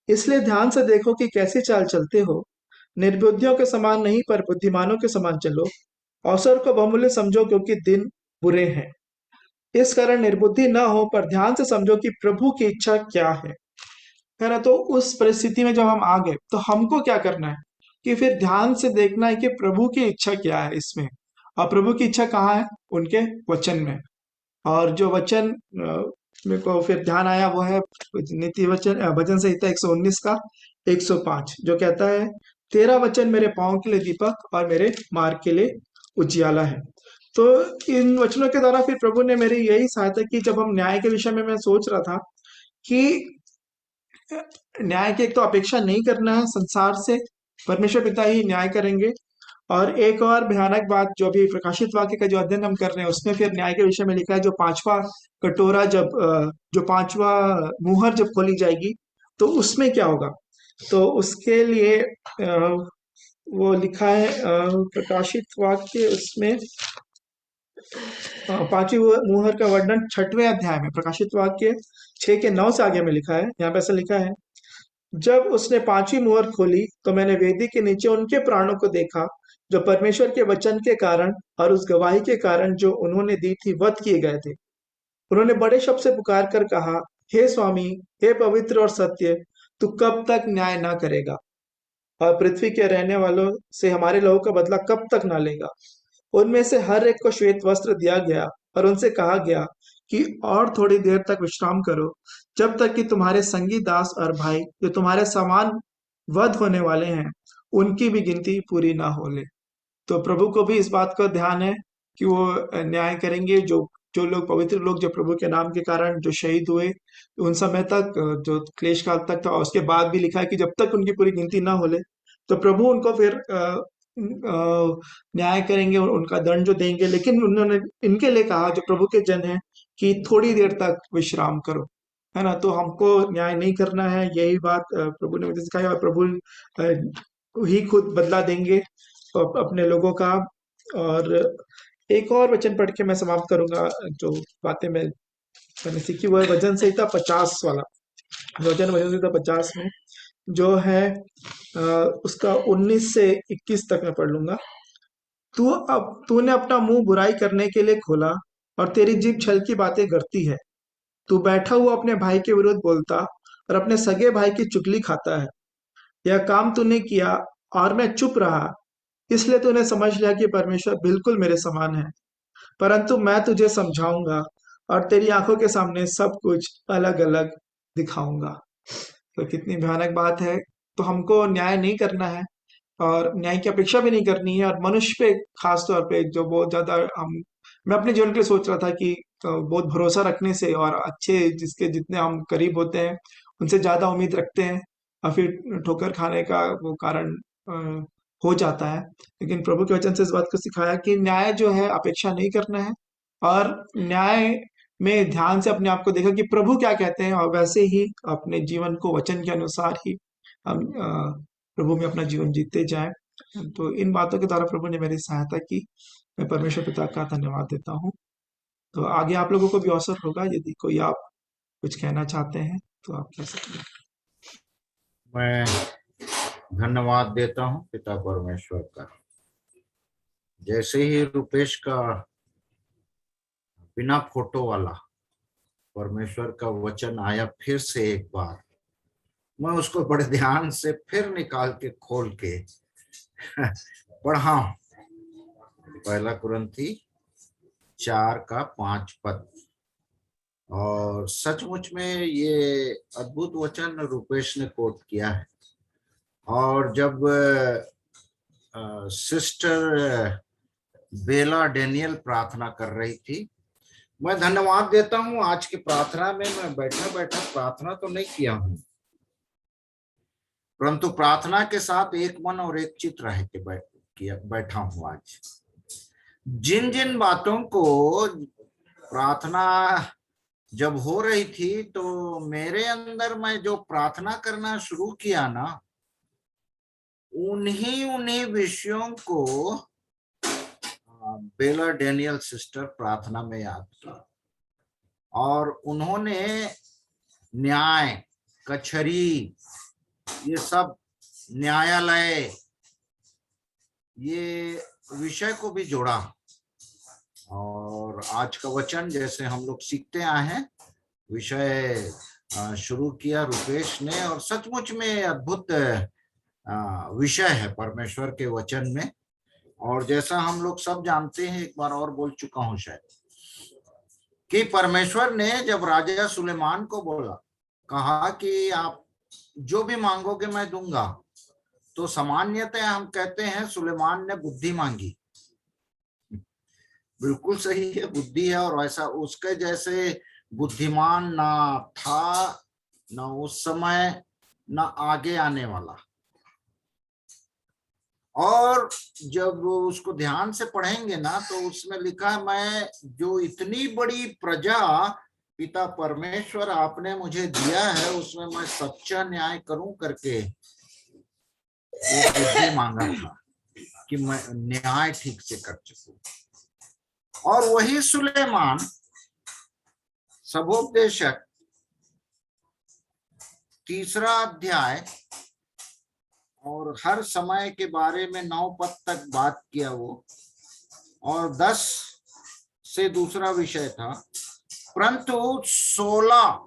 इसलिए ध्यान से देखो कि कैसी चाल चलते हो, निर्बुद्धियों के समान नहीं पर बुद्धिमानों के समान चलो, अवसर को बहुमूल्य समझो क्योंकि दिन बुरे हैं। इस कारण निर्बुद्धि न हो पर ध्यान से समझो कि प्रभु की इच्छा क्या है ना। तो उस परिस्थिति में जब हम आ गए, तो हमको क्या करना है कि फिर ध्यान से देखना है कि प्रभु की इच्छा क्या है इसमें, और प्रभु की इच्छा कहाँ है, उनके वचन में। और जो वचन मेरे को फिर ध्यान आया वो है नीति वचन, भजन संहिता 119 का 105, जो कहता है, तेरा वचन मेरे पांव के लिए दीपक और मेरे मार्ग के लिए उजियाला है। तो इन वचनों के द्वारा फिर प्रभु ने मेरी यही सहायता की। जब हम न्याय के विषय में मैं सोच रहा था कि न्याय की एक तो अपेक्षा नहीं करना है संसार से, परमेश्वर पिता ही न्याय करेंगे। और एक और भयानक बात, जो भी प्रकाशित वाक्य का जो अध्ययन हम कर रहे हैं, उसमें फिर न्याय के विषय में लिखा है, जो पांचवा कटोरा जब जो पांचवा मुहर जब खोली जाएगी, तो उसमें क्या होगा। तो उसके लिए वो लिखा है प्रकाशित वाक्य, उसमें पांचवी मुहर का वर्णन 6वें अध्याय में, प्रकाशित वाक्य 6 के 9 से आगे में लिखा है। यहाँ पे ऐसा लिखा है, जब उसने पांचवी मुहर खोली तो मैंने वेदी के नीचे उनके प्राणों को देखा जो परमेश्वर के वचन के कारण और उस गवाही के कारण जो उन्होंने दी थी वध किए गए थे। उन्होंने बड़े शब्द से पुकार कर कहा, हे स्वामी, हे पवित्र और सत्य, तू कब तक न्याय ना करेगा और पृथ्वी के रहने वालों से हमारे लोगों का बदला कब तक ना लेगा। उनमें से हर एक को श्वेत वस्त्र दिया गया और उनसे कहा गया कि और थोड़ी देर तक विश्राम करो, जब तक कि तुम्हारे संगी दास और भाई जो तुम्हारे समान वध होने वाले हैं, उनकी भी गिनती पूरी ना हो ले। तो प्रभु को भी इस बात का ध्यान है कि वो न्याय करेंगे। जो लोग पवित्र लोग जो प्रभु के नाम के कारण जो शहीद हुए, उन समय तक, जो क्लेश काल तक था, और उसके बाद भी लिखा है कि जब तक उनकी पूरी गिनती ना हो ले, तो प्रभु उनको फिर न्याय करेंगे और उनका दंड जो देंगे। लेकिन उन्होंने इनके लिए कहा, जो प्रभु के जन है, कि थोड़ी देर तक विश्राम करो, है ना। तो हमको न्याय नहीं करना है, यही बात प्रभु ने मुझे सिखाई, और प्रभु ही खुद बदला देंगे अपने लोगों का। और एक और वचन पढ़ के मैं समाप्त करूंगा। जो बातें मैंने सीखी वो है भजन संहिता 50 वाला वचन, भजन संहिता 50 में जो है उसका 19 से 21 तक मैं पढ़ लूंगा। तूने अपना मुंह बुराई करने के लिए खोला और तेरी जीभ छल की बातें करती है। तू बैठा हुआ अपने भाई के विरुद्ध बोलता और अपने सगे भाई की चुगली खाता है। यह काम तूने किया और मैं चुप रहा, इसलिए तूने समझ लिया कि परमेश्वर बिल्कुल मेरे समान है। परंतु मैं तुझे समझाऊंगा और तेरी आंखों के सामने सब कुछ अलग अलग दिखाऊंगा। तो कितनी भयानक बात है। तो हमको न्याय नहीं करना है और न्याय की अपेक्षा भी नहीं करनी है। और मनुष्य पे खास तौर पे जो बहुत ज्यादा मैं अपने जीवन के लिए सोच रहा था कि बहुत भरोसा रखने से और अच्छे जिसके जितने हम करीब होते हैं उनसे ज्यादा उम्मीद रखते हैं, और फिर ठोकर खाने का वो कारण हो जाता है। लेकिन प्रभु के वचन से इस बात को सिखाया कि न्याय जो है अपेक्षा नहीं करना है, और न्याय में ध्यान से अपने आप को देखा कि प्रभु क्या कहते हैं, और वैसे ही अपने जीवन को वचन के अनुसार ही हम प्रभु में अपना जीवन जीते जाएं। तो इन बातों के द्वारा प्रभु ने मेरी सहायता की। मैं परमेश्वर पिता का धन्यवाद देता हूँ। तो आगे आप लोगों को भी अवसर होगा, यदि कोई आप कुछ कहना चाहते हैं तो आप कह सकते हैं। मैं धन्यवाद देता हूँ पिता परमेश्वर का। जैसे ही रुपेश का बिना फोटो वाला परमेश्वर का वचन आया फिर से एक बार, मैं उसको बड़े ध्यान से फिर निकाल के खोल के पढ़ा। पहला कुरिन्थी 4:5 पद। और सचमुच में ये अद्भुत वचन रुपेश ने कोट किया है। और जब सिस्टर बेला डेनियल प्रार्थना कर रही थी, मैं धन्यवाद देता हूं। आज की प्रार्थना में मैं बैठा बैठा प्रार्थना तो नहीं किया हूं, परंतु प्रार्थना के साथ एक मन और एक चित्त रह के बैठा हूं। आज जिन जिन बातों को प्रार्थना जब हो रही थी, तो मेरे अंदर मैं जो प्रार्थना करना शुरू किया ना, उन्हीं विषयों को बेला डेनियल सिस्टर प्रार्थना में याद किया। और उन्होंने न्याय, कचहरी, ये सब न्यायालय, ये विषय को भी जोड़ा। और आज का वचन जैसे हम लोग सीखते आए हैं, विषय शुरू किया रुपेश ने, और सचमुच में अद्भुत विषय है परमेश्वर के वचन में। और जैसा हम लोग सब जानते हैं, एक बार और बोल चुका हूं शायद, कि परमेश्वर ने जब राजा सुलेमान को बोला, कहा कि आप जो भी मांगोगे मैं दूंगा, तो सामान्यतः हम कहते हैं सुलेमान ने बुद्धि मांगी। बिल्कुल सही है, बुद्धि है। और वैसा उसके जैसे बुद्धिमान ना था, ना उस समय, ना आगे आने वाला। और जब उसको ध्यान से पढ़ेंगे ना, तो उसमें लिखा है, मैं जो इतनी बड़ी प्रजा पिता परमेश्वर आपने मुझे दिया है, उसमें मैं सच्चा न्याय करूं करके वो बुद्धि मांगा था कि मैं न्याय ठीक से कर सकूं। और वही सुलेमान सबोपदेशक 3 अध्याय और हर समय के बारे में 9 पद तक बात किया वो, और 10 से दूसरा विषय था। परंतु 16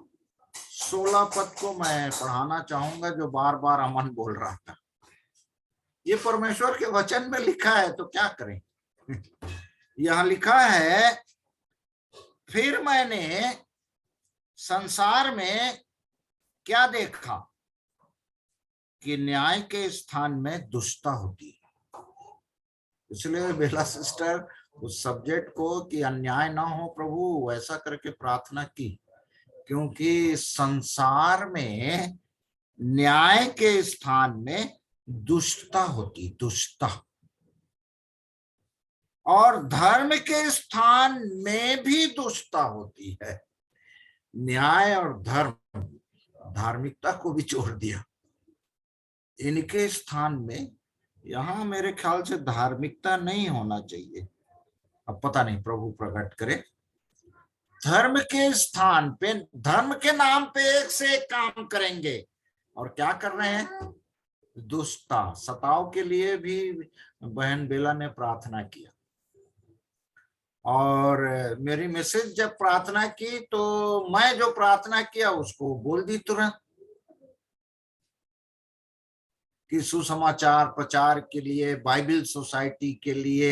पद को मैं पढ़ाना चाहूंगा, जो बार बार अमन बोल रहा था। ये परमेश्वर के वचन में लिखा है, तो क्या करें। यहां लिखा है, फिर मैंने संसार में क्या देखा कि न्याय के स्थान में दुष्टता होती है। इसलिए बेला सिस्टर उस सब्जेक्ट को कि अन्याय ना हो प्रभु, ऐसा करके प्रार्थना की, क्योंकि संसार में न्याय के स्थान में दुष्टता होती, दुष्टता। और धर्म के स्थान में भी दुष्टता होती है। न्याय और धर्म, धार्मिकता को भी जोड़ दिया इनके स्थान में। यहां मेरे ख्याल से धार्मिकता नहीं होना चाहिए, अब पता नहीं, प्रभु प्रकट करे। धर्म के स्थान पे, धर्म के नाम पे एक से एक काम करेंगे, और क्या कर रहे हैं, दुष्टता। सताव के लिए भी बहन बेला ने प्रार्थना किया। और मेरी मिसेज जब प्रार्थना की, तो मैं जो प्रार्थना किया उसको बोल दी तुरंत, कि सुसमाचार प्रचार के लिए, बाइबल सोसाइटी के लिए,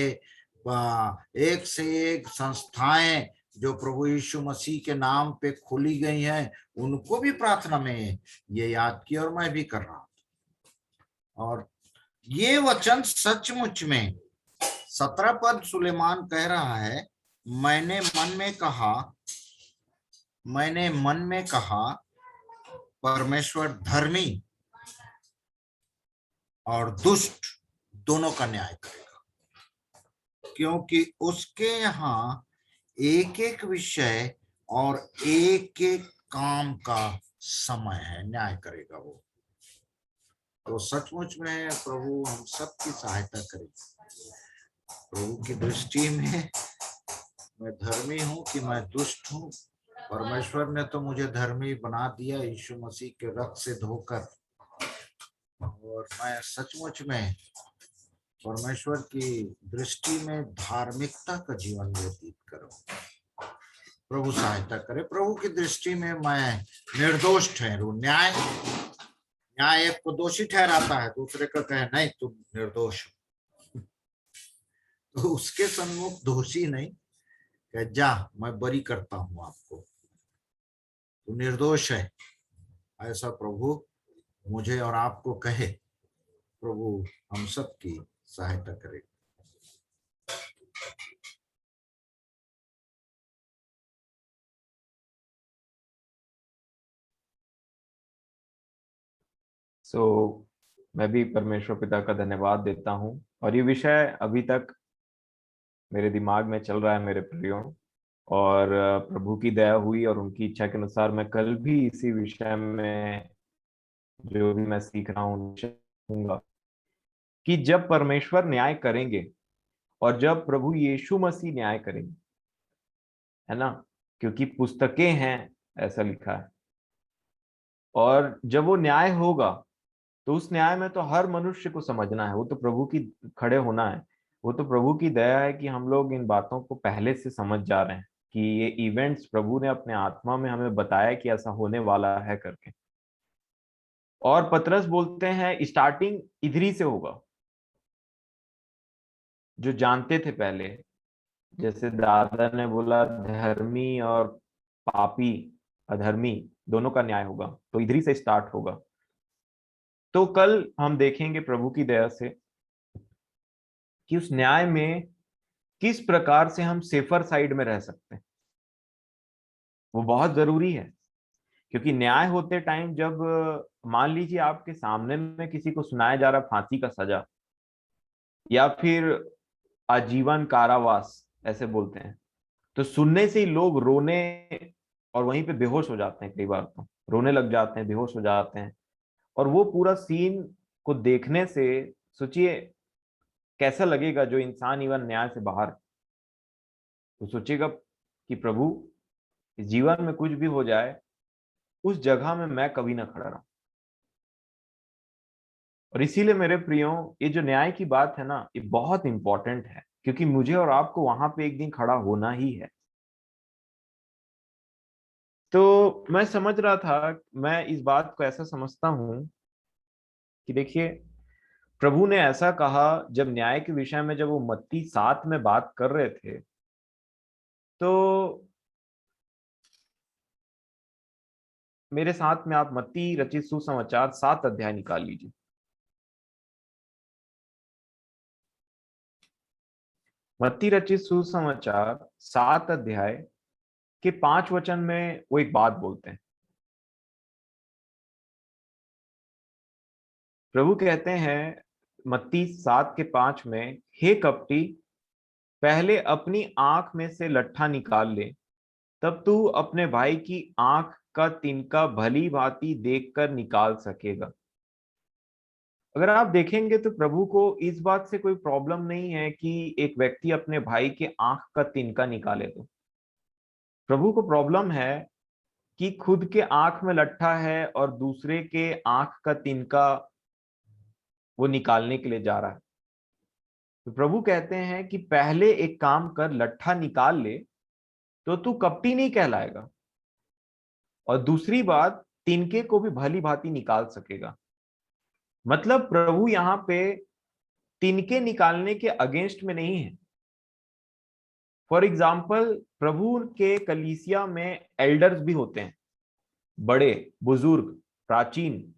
एक से एक संस्थाएं जो प्रभु यीशु मसीह के नाम पे खोली गई हैं, उनको भी प्रार्थना में ये याद किया, और मैं भी कर रहा हूं। और ये वचन सचमुच में 17 पद सुलेमान कह रहा है, मैंने मन में कहा परमेश्वर धर्मी और दुष्ट दोनों का न्याय करेगा, क्योंकि उसके यहाँ एक एक विषय और एक एक काम का समय है, न्याय करेगा वो। तो सचमुच में प्रभु हम सबकी सहायता करे। प्रभु की दृष्टि में मैं धर्मी हूँ कि मैं दुष्ट हूँ? परमेश्वर ने तो मुझे धर्मी बना दिया यीशु मसीह के रक्त से धोकर, और मैं सचमुच में परमेश्वर की दृष्टि में धार्मिकता का जीवन व्यतीत करूं। प्रभु सहायता करे। प्रभु की दृष्टि में मैं निर्दोष ठहरू। न्याय एक को दोषी ठहराता है, दूसरे का कहे नहीं तुम निर्दोष हो, तो उसके सम्मुख दोषी नहीं कहे जा मैं बरी करता हूं आपको, तू निर्दोष है, ऐसा प्रभु मुझे और आपको कहे। प्रभु हम सबकी सहायता करे। मैं भी परमेश्वर पिता का धन्यवाद देता हूँ, और ये विषय अभी तक मेरे दिमाग में चल रहा है मेरे प्रियो, और प्रभु की दया हुई और उनकी इच्छा के अनुसार मैं कल भी इसी विषय में जो भी मैं सीख रहा हूँ सीखूंगा कि जब परमेश्वर न्याय करेंगे और जब प्रभु यीशु मसीह न्याय करेंगे, है ना, क्योंकि पुस्तकें हैं ऐसा लिखा है, और जब वो न्याय होगा तो उस न्याय में तो हर मनुष्य को समझना है, वो तो प्रभु की खड़े होना है। वो तो प्रभु की दया है कि हम लोग इन बातों को पहले से समझ जा रहे हैं कि ये इवेंट्स प्रभु ने अपने आत्मा में हमें बताया कि ऐसा होने वाला है करके। और पतरस बोलते हैं स्टार्टिंग इधरी से होगा। जो जानते थे पहले, जैसे दादा ने बोला धर्मी और पापी अधर्मी दोनों का न्याय होगा, तो इधरी से स्टार्ट होगा। तो कल हम देखेंगे प्रभु की दया से कि उस न्याय में किस प्रकार से हम सेफर साइड में रह सकते हैं। वो बहुत जरूरी है, क्योंकि न्याय होते टाइम जब मान लीजिए आपके सामने में किसी को सुनाया जा रहा फांसी का सजा या फिर आजीवन कारावास ऐसे बोलते हैं, तो सुनने से ही लोग रोने और वहीं पे बेहोश हो जाते हैं। कई बार तो रोने लग जाते हैं, बेहोश हो जाते हैं। और वो पूरा सीन को देखने से सोचिए कैसा लगेगा जो इंसान इवन न्याय से बाहर, तो सोचेगा कि प्रभु इस जीवन में कुछ भी हो जाए उस जगह में मैं कभी ना खड़ा रहूं। और इसीलिए मेरे प्रियो ये जो न्याय की बात है ना, ये बहुत इंपॉर्टेंट है, क्योंकि मुझे और आपको वहां पे एक दिन खड़ा होना ही है। तो मैं समझ रहा था, मैं इस बात को ऐसा समझता हूं कि देखिए प्रभु ने ऐसा कहा जब न्याय के विषय में, जब वो मत्ती 7 में बात कर रहे थे, तो मेरे साथ में आप मत्ती रचित सुसमाचार 7 अध्याय निकाल लीजिए। मत्ती रचित सुसमाचार 7 अध्याय के 5 वचन में वो एक बात बोलते हैं। प्रभु कहते हैं मत्ती 7 के 5 में, हे कपटी, पहले अपनी आंख में से लट्ठा निकाल ले, तब तू अपने भाई की आंख का तिनका भली भांति देखकर निकाल सकेगा। अगर आप देखेंगे तो प्रभु को इस बात से कोई प्रॉब्लम नहीं है कि एक व्यक्ति अपने भाई के आंख का तिनका निकाले। तो प्रभु को प्रॉब्लम है कि खुद के आंख में लट्ठा है और दूसरे के आंख का तिनका वो निकालने के लिए जा रहा है। तो प्रभु कहते हैं कि पहले एक काम कर, लट्ठा निकाल ले तो तू कपटी नहीं कहलाएगा, और दूसरी बात तिनके को भी भली भांति निकाल सकेगा। मतलब प्रभु यहाँ पे तिनके निकालने के अगेंस्ट में नहीं है। फॉर एग्जाम्पल प्रभु के कलीसिया में एल्डर्स भी होते हैं, बड़े बुजुर्ग प्राचीन।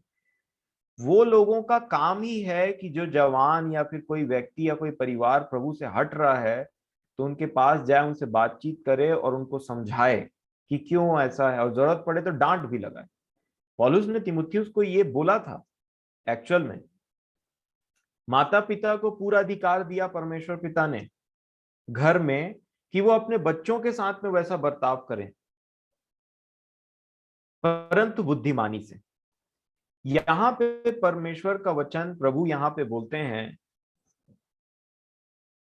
वो लोगों का काम ही है कि जो जवान या फिर कोई व्यक्ति या कोई परिवार प्रभु से हट रहा है तो उनके पास जाए, उनसे बातचीत करे और उनको समझाए कि क्यों ऐसा है, और जरूरत पड़े तो डांट भी लगाए। पौलुस ने तीमुथियुस को ये बोला था, एक्चुअल में माता पिता को पूरा अधिकार दिया परमेश्वर पिता ने घर में कि वो अपने बच्चों के साथ में वैसा बर्ताव करें, परंतु बुद्धिमानी से। यहाँ पे परमेश्वर का वचन प्रभु यहाँ पे बोलते हैं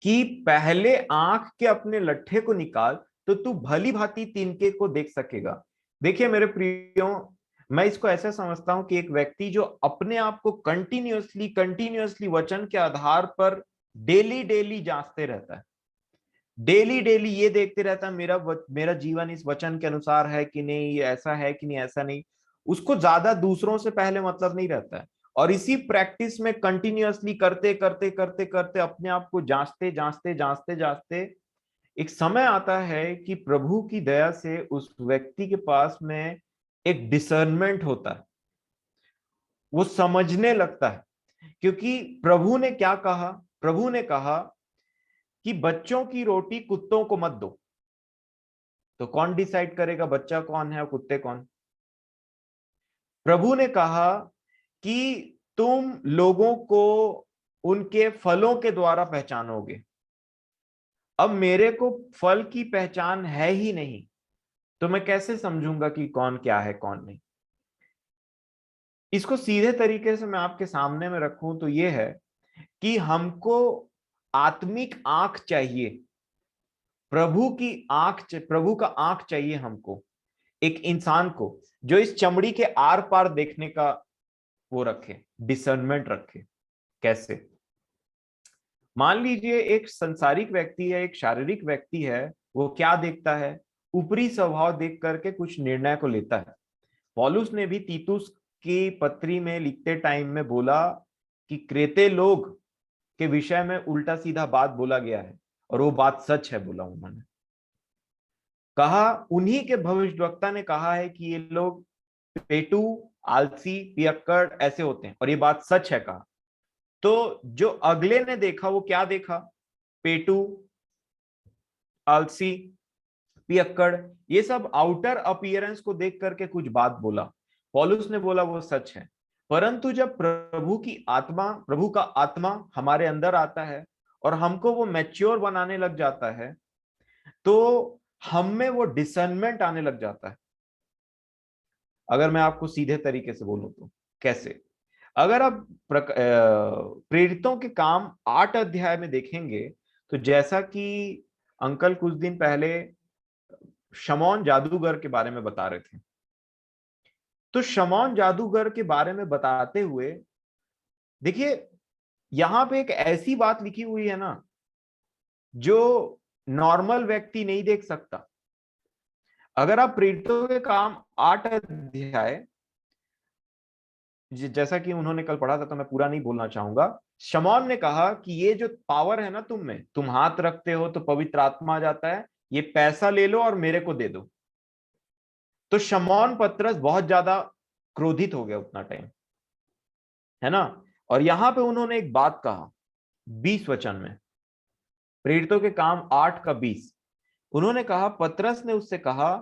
कि पहले आंख के अपने लट्ठे को निकाल तो तू भली भांति तिनके को देख सकेगा। देखिए मेरे प्रियो, मैं इसको ऐसा समझता हूं कि एक व्यक्ति जो अपने आप को कंटिन्यूअसली वचन के आधार पर डेली जांचते रहता है, डेली ये देखते रहता है मेरा जीवन इस वचन के अनुसार है कि नहीं, ये ऐसा है कि नहीं, ऐसा नहीं, उसको ज्यादा दूसरों से पहले मतलब नहीं रहता है। और इसी प्रैक्टिस में कंटिन्यूअसली करते अपने आप को जांचते एक समय आता है कि प्रभु की दया से उस व्यक्ति के पास में एक डिसर्नमेंट होता है, वो समझने लगता है। क्योंकि प्रभु ने क्या कहा? प्रभु ने कहा कि बच्चों की रोटी कुत्तों को मत दो। तो कौन डिसाइड करेगा बच्चा कौन है और कुत्ते कौन? प्रभु ने कहा कि तुम लोगों को उनके फलों के द्वारा पहचानोगे। अब मेरे को फल की पहचान है ही नहीं, तो मैं कैसे समझूंगा कि कौन क्या है कौन नहीं? इसको सीधे तरीके से मैं आपके सामने में रखूं तो ये है कि हमको आत्मिक आंख चाहिए, प्रभु का आंख चाहिए हमको, एक इंसान को जो इस चमड़ी के आर पार देखने का वो रखे, डिसर्नमेंट रखे। कैसे? मान लीजिए एक संसारिक व्यक्ति है, एक शारीरिक व्यक्ति है, वो क्या देखता है? ऊपरी स्वभाव देख करके कुछ निर्णय को लेता है। पौलुस ने भी तीतुस की पत्री में लिखते टाइम में बोला कि क्रेते लोग के विषय में उल्टा सीधा बात बोला गया है, और वो बात सच है। बोला उन्होंने कहा, उन्हीं के भविष्यवक्ता ने कहा है कि ये लोग पेटू, आलसी, पियक्कड़ ऐसे होते हैं, और ये बात सच है कहा। तो जो अगले ने देखा वो क्या देखा? पेटू, आलसी, पियक्कड़, ये सब आउटर अपीयरेंस को देख करके कुछ बात बोला। पौलुस ने बोला वो सच है, परंतु जब प्रभु का आत्मा हमारे अंदर आता है और हमको वो मैच्योर बनाने लग जाता है, तो हम में वो डिसर्नमेंट आने लग जाता है। अगर मैं आपको सीधे तरीके से बोलूं तो कैसे? अगर आप प्रेरितों के काम 8 अध्याय में देखेंगे तो जैसा कि अंकल कुछ दिन पहले शमौन जादूगर के बारे में बता रहे थे, तो शमौन जादूगर के बारे में बताते हुए देखिए यहां पे एक ऐसी बात लिखी हुई है ना जो नॉर्मल व्यक्ति नहीं देख सकता। अगर आप प्रेरितों के काम 8 अध्याय, जैसा कि उन्होंने कल पढ़ा था तो मैं पूरा नहीं बोलना चाहूंगा, शमौन ने कहा कि ये जो पावर है ना तुम में, तुम हाथ रखते हो तो पवित्र आत्मा आ जाता है, ये पैसा ले लो और मेरे को दे दो। तो शमौन पतरस बहुत ज्यादा क्रोधित हो गया उतना टाइम, है ना। और यहां पे उन्होंने एक बात कहा 20 वचन में, प्रेरितों के काम 8 का 20, उन्होंने कहा, पतरस ने उससे कहा,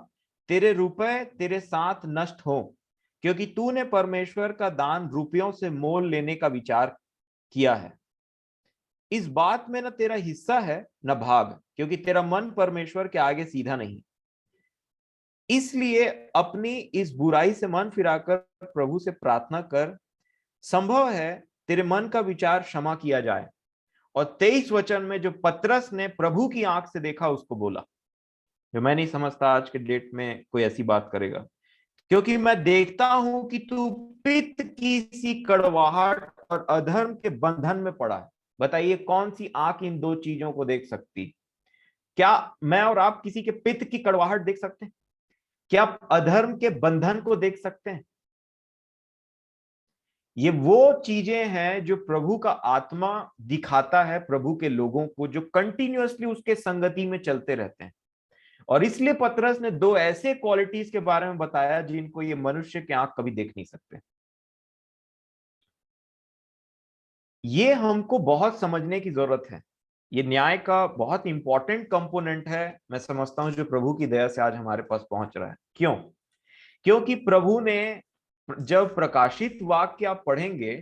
तेरे रुपए तेरे साथ नष्ट हो, क्योंकि तूने परमेश्वर का दान रुपयों से मोल लेने का विचार किया है। इस बात में न तेरा हिस्सा है न भाग, क्योंकि तेरा मन परमेश्वर के आगे सीधा नहीं। इसलिए अपनी इस बुराई से मन फिराकर प्रभु से प्रार्थना कर, संभव है तेरे मन का विचार क्षमा किया जाए। और 23 वचन में जो पतरस ने प्रभु की आंख से देखा उसको बोला, जो मैं नहीं समझता आज के डेट में कोई ऐसी बात करेगा, क्योंकि मैं देखता हूं कि तू पित्त की सी कड़वाहट और अधर्म के बंधन में पड़ा है। बताइए कौन सी आंख इन दो चीजों को देख सकती? क्या मैं और आप किसी के पित्त की कड़वाहट देख सकते हैं? क्या आप अधर्म के बंधन को देख सकते हैं? ये वो चीजें हैं जो प्रभु का आत्मा दिखाता है प्रभु के लोगों को, जो कंटिन्यूअसली उसके संगति में चलते रहते हैं। और इसलिए पतरस ने 2 ऐसे क्वालिटीज के बारे में बताया जिनको ये मनुष्य के आंख कभी देख नहीं सकते। ये हमको बहुत समझने की जरूरत है। ये न्याय का बहुत इंपॉर्टेंट कंपोनेंट है, मैं समझता हूं, जो प्रभु की दया से आज हमारे पास पहुंच रहा है। क्यों? क्योंकि प्रभु ने जब प्रकाशित वाक्य आप पढ़ेंगे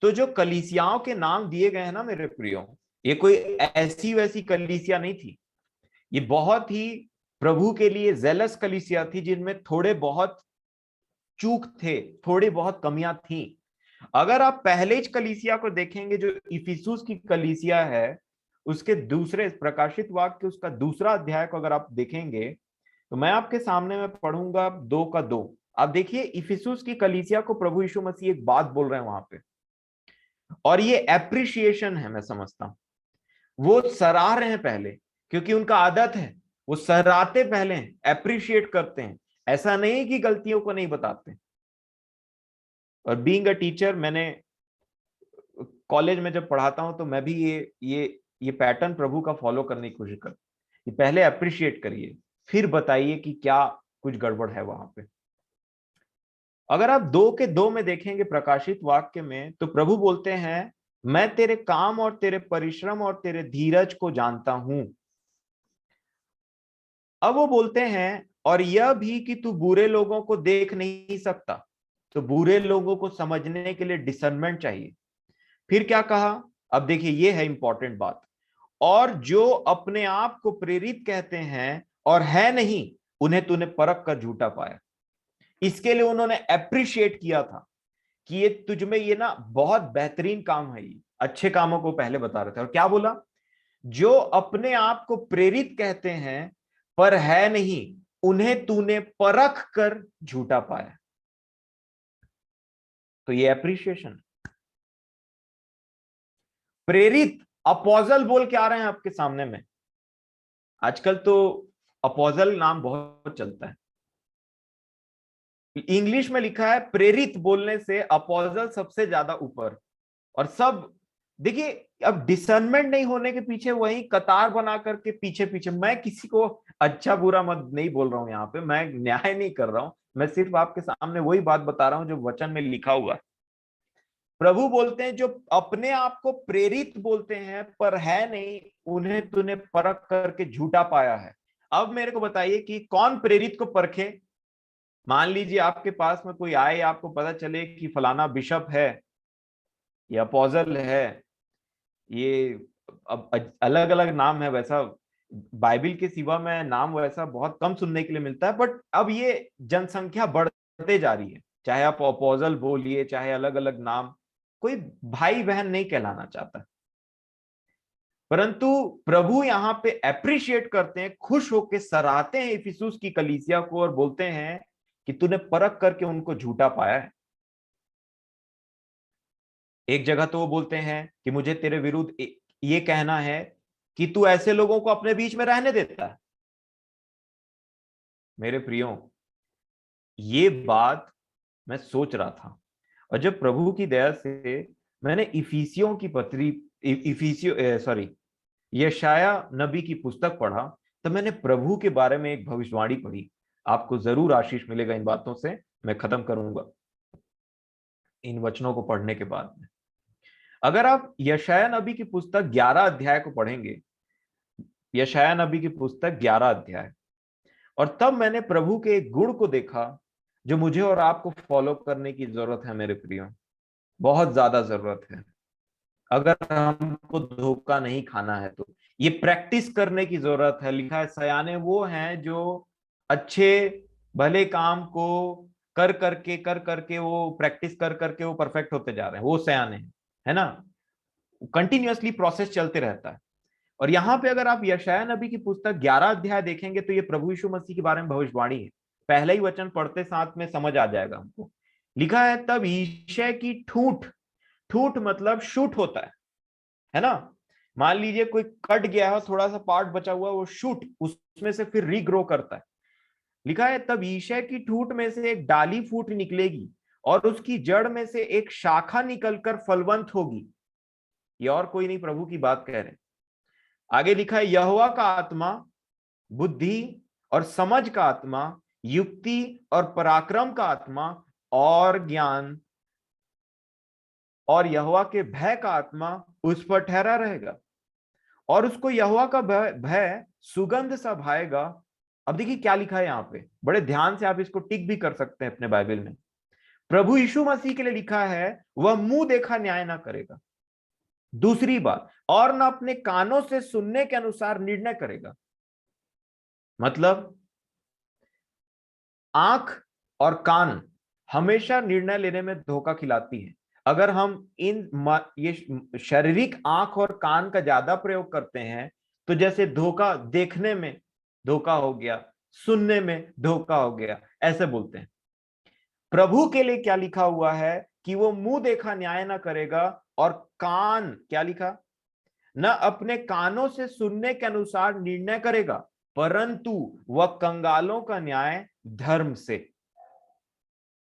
तो जो कलीसियाओं के नाम दिए गए हैं ना मेरे प्रियो, ये कोई ऐसी वैसी कलीसिया नहीं थी। ये बहुत ही प्रभु के लिए जेलस कलीसिया थी, जिनमें थोड़े बहुत चूक थे, थोड़ी बहुत कमियां थी। अगर आप पहले कलीसिया को देखेंगे, जो इफिसुस की कलीसिया है, उसके दूसरे प्रकाशित वाक्य उसका दूसरा अध्याय को अगर आप देखेंगे, तो मैं आपके सामने में पढ़ूंगा 2:2। आप देखिए इफिसुस की कलीसिया को प्रभु यीशु मसीह एक बात बोल रहे हैं वहां पे, और ये एप्रिशिएशन है, मैं समझता हूं वो सराह रहे हैं पहले, क्योंकि उनका आदत है वो सराहते पहले हैं, एप्रिशिएट करते हैं। ऐसा नहीं कि गलतियों को नहीं बताते। और बीइंग अ टीचर, मैंने कॉलेज में जब पढ़ाता हूं तो मैं भी ये पैटर्न प्रभु का फॉलो करने की कोशिश करता हूं कि पहले अप्रिशिएट करिए, फिर बताइए कि क्या कुछ गड़बड़ है वहां पे। अगर आप 2:2 में देखेंगे प्रकाशित वाक्य में, तो प्रभु बोलते हैं, मैं तेरे काम और तेरे परिश्रम और तेरे धीरज को जानता हूं। अब वो बोलते हैं, और यह भी कि तू बुरे लोगों को देख नहीं सकता। तो बुरे लोगों को समझने के लिए डिसर्नमेंट चाहिए। फिर क्या कहा, अब देखिए ये है इंपॉर्टेंट बात, और जो अपने आप को प्रेरित कहते हैं और है नहीं, उन्हें तूने परख कर झूठा पाया। इसके लिए उन्होंने अप्रिशिएट किया था कि ये तुझ में ये ना बहुत बेहतरीन काम है, ये अच्छे कामों को पहले बता रहे थे। और क्या बोला, जो अपने आप को प्रेरित कहते हैं पर है नहीं, उन्हें तूने परख कर झूठा पाया। तो ये अप्रिशिएशन। प्रेरित अपोजल बोल के आ रहे हैं आपके सामने में। आजकल तो अपोजल नाम बहुत चलता है, इंग्लिश में लिखा है प्रेरित बोलने से अपोजल सबसे ज्यादा ऊपर। और सब देखिए, अब डिसर्नमेंट नहीं होने के पीछे वही कतार बना करके पीछे पीछे, मैं किसी को अच्छा बुरा मत नहीं बोल रहा हूं, यहाँ पे मैं न्याय नहीं कर रहा हूं, मैं सिर्फ आपके सामने वही बात बता रहा हूं जो वचन में लिखा हुआ है। प्रभु बोलते हैं, जो अपने आप को प्रेरित बोलते हैं पर है नहीं, उन्हें तूने परख करके झूठा पाया है। अब मेरे को बताइए कि कौन प्रेरित को परखे। मान लीजिए आपके पास में कोई आए, आपको पता चले कि फलाना बिशप है या अपोजल है, ये अब अलग अलग नाम है, वैसा बाइबल के सिवा में नाम वैसा बहुत कम सुनने के लिए मिलता है, बट अब ये जनसंख्या बढ़ते जा रही है, चाहे आप अपोजल बोलिए चाहे अलग अलग नाम, कोई भाई बहन नहीं कहलाना चाहता। परंतु प्रभु यहाँ पे अप्रिशिएट करते हैं, खुश होकर सराहते हैं इफिसुस की कलीसिया को और बोलते हैं कि तूने परख करके उनको झूठा पाया है। एक जगह तो वो बोलते हैं कि मुझे तेरे विरुद्ध ये कहना है कि तू ऐसे लोगों को अपने बीच में रहने देता है। मेरे प्रियो, ये बात मैं सोच रहा था, और जब प्रभु की दया से मैंने इफिसियों की पत्री यशाया नबी की पुस्तक पढ़ा, तो मैंने प्रभु के बारे में एक भविष्यवाणी पढ़ी। आपको जरूर आशीष मिलेगा इन बातों से। मैं खत्म करूंगा इन वचनों को पढ़ने के बाद में। अगर आप यशाया नबी की पुस्तक 11 अध्याय को पढ़ेंगे, यशाया नबी की पुस्तक 11 अध्याय, और तब मैंने प्रभु के एक गुण को देखा जो मुझे और आपको फॉलो करने की जरूरत है। मेरे प्रियो, बहुत ज्यादा जरूरत है। अगर हमको धोखा नहीं खाना है तो ये प्रैक्टिस करने की जरूरत है। लिखा है, सयाने वो हैं जो अच्छे भले काम को कर करके वो प्रैक्टिस कर करके वो परफेक्ट होते जा रहे हैं, वो सयाने हैं, है ना। कंटिन्यूअसली प्रोसेस चलते रहता है। और यहाँ पे अगर आप यशाया नबी की पुस्तक 11 अध्याय देखेंगे तो ये प्रभु यीशु मसीह के बारे में भविष्यवाणी है। पहला ही वचन पढ़ते साथ में समझ आ जाएगा हमको। लिखा है, तब यिशै की ठूठ, ठूठ मतलब शूट होता है ना। मान लीजिए कोई कट गया है, थोड़ा सा पार्ट बचा हुआ, वो शूट उसमें से फिर रीग्रो करता है। लिखा है, तब यिशै की ठूठ में से एक डाली फूट निकलेगी और उसकी जड़ में से एक शाखा निकलकर फलवंत होगी। ये और कोई नहीं, प्रभु की बात कह रहे। आगे लिखा है, यहोवा का आत्मा बुद्धि और समझ का आत्मा, युक्ति और पराक्रम का आत्मा और ज्ञान और यहोवा के भय का आत्मा उस पर ठहरा रहेगा, और उसको यहोवा का भय सुगंध सा भाएगा। अब देखिए क्या लिखा है यहाँ पे, बड़े ध्यान से आप इसको टिक भी कर सकते हैं अपने बाइबल में। प्रभु यीशु मसीह के लिए लिखा है, वह मुंह देखा न्याय ना करेगा। दूसरी बात, और ना अपने कानों से सुनने के अनुसार निर्णय करेगा। मतलब आंख और कान हमेशा निर्णय लेने में धोखा खिलाती है। अगर हम ये शारीरिक आंख और कान का ज्यादा प्रयोग करते हैं तो जैसे धोखा देखने में धोखा हो गया, सुनने में धोखा हो गया, ऐसे बोलते हैं। प्रभु के लिए क्या लिखा हुआ है कि वो मुंह देखा न्याय ना करेगा, और कान क्या लिखा, न अपने कानों से सुनने के अनुसार निर्णय करेगा, परंतु वह कंगालों का न्याय धर्म से,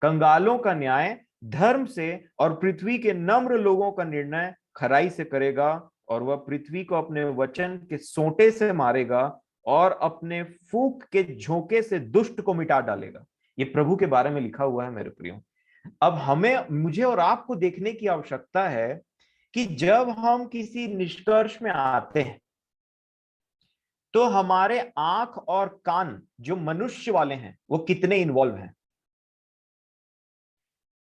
कंगालों का न्याय धर्म से और पृथ्वी के नम्र लोगों का निर्णय खराई से करेगा, और वह पृथ्वी को अपने वचन के सोंटे से मारेगा और अपने फूंक के झोंके से दुष्ट को मिटा डालेगा। ये प्रभु के बारे में लिखा हुआ है मेरे प्रियो। अब मुझे और आपको देखने की आवश्यकता है कि जब हम किसी निष्कर्ष में आते हैं तो हमारे आंख और कान जो मनुष्य वाले हैं वो कितने इन्वॉल्व हैं,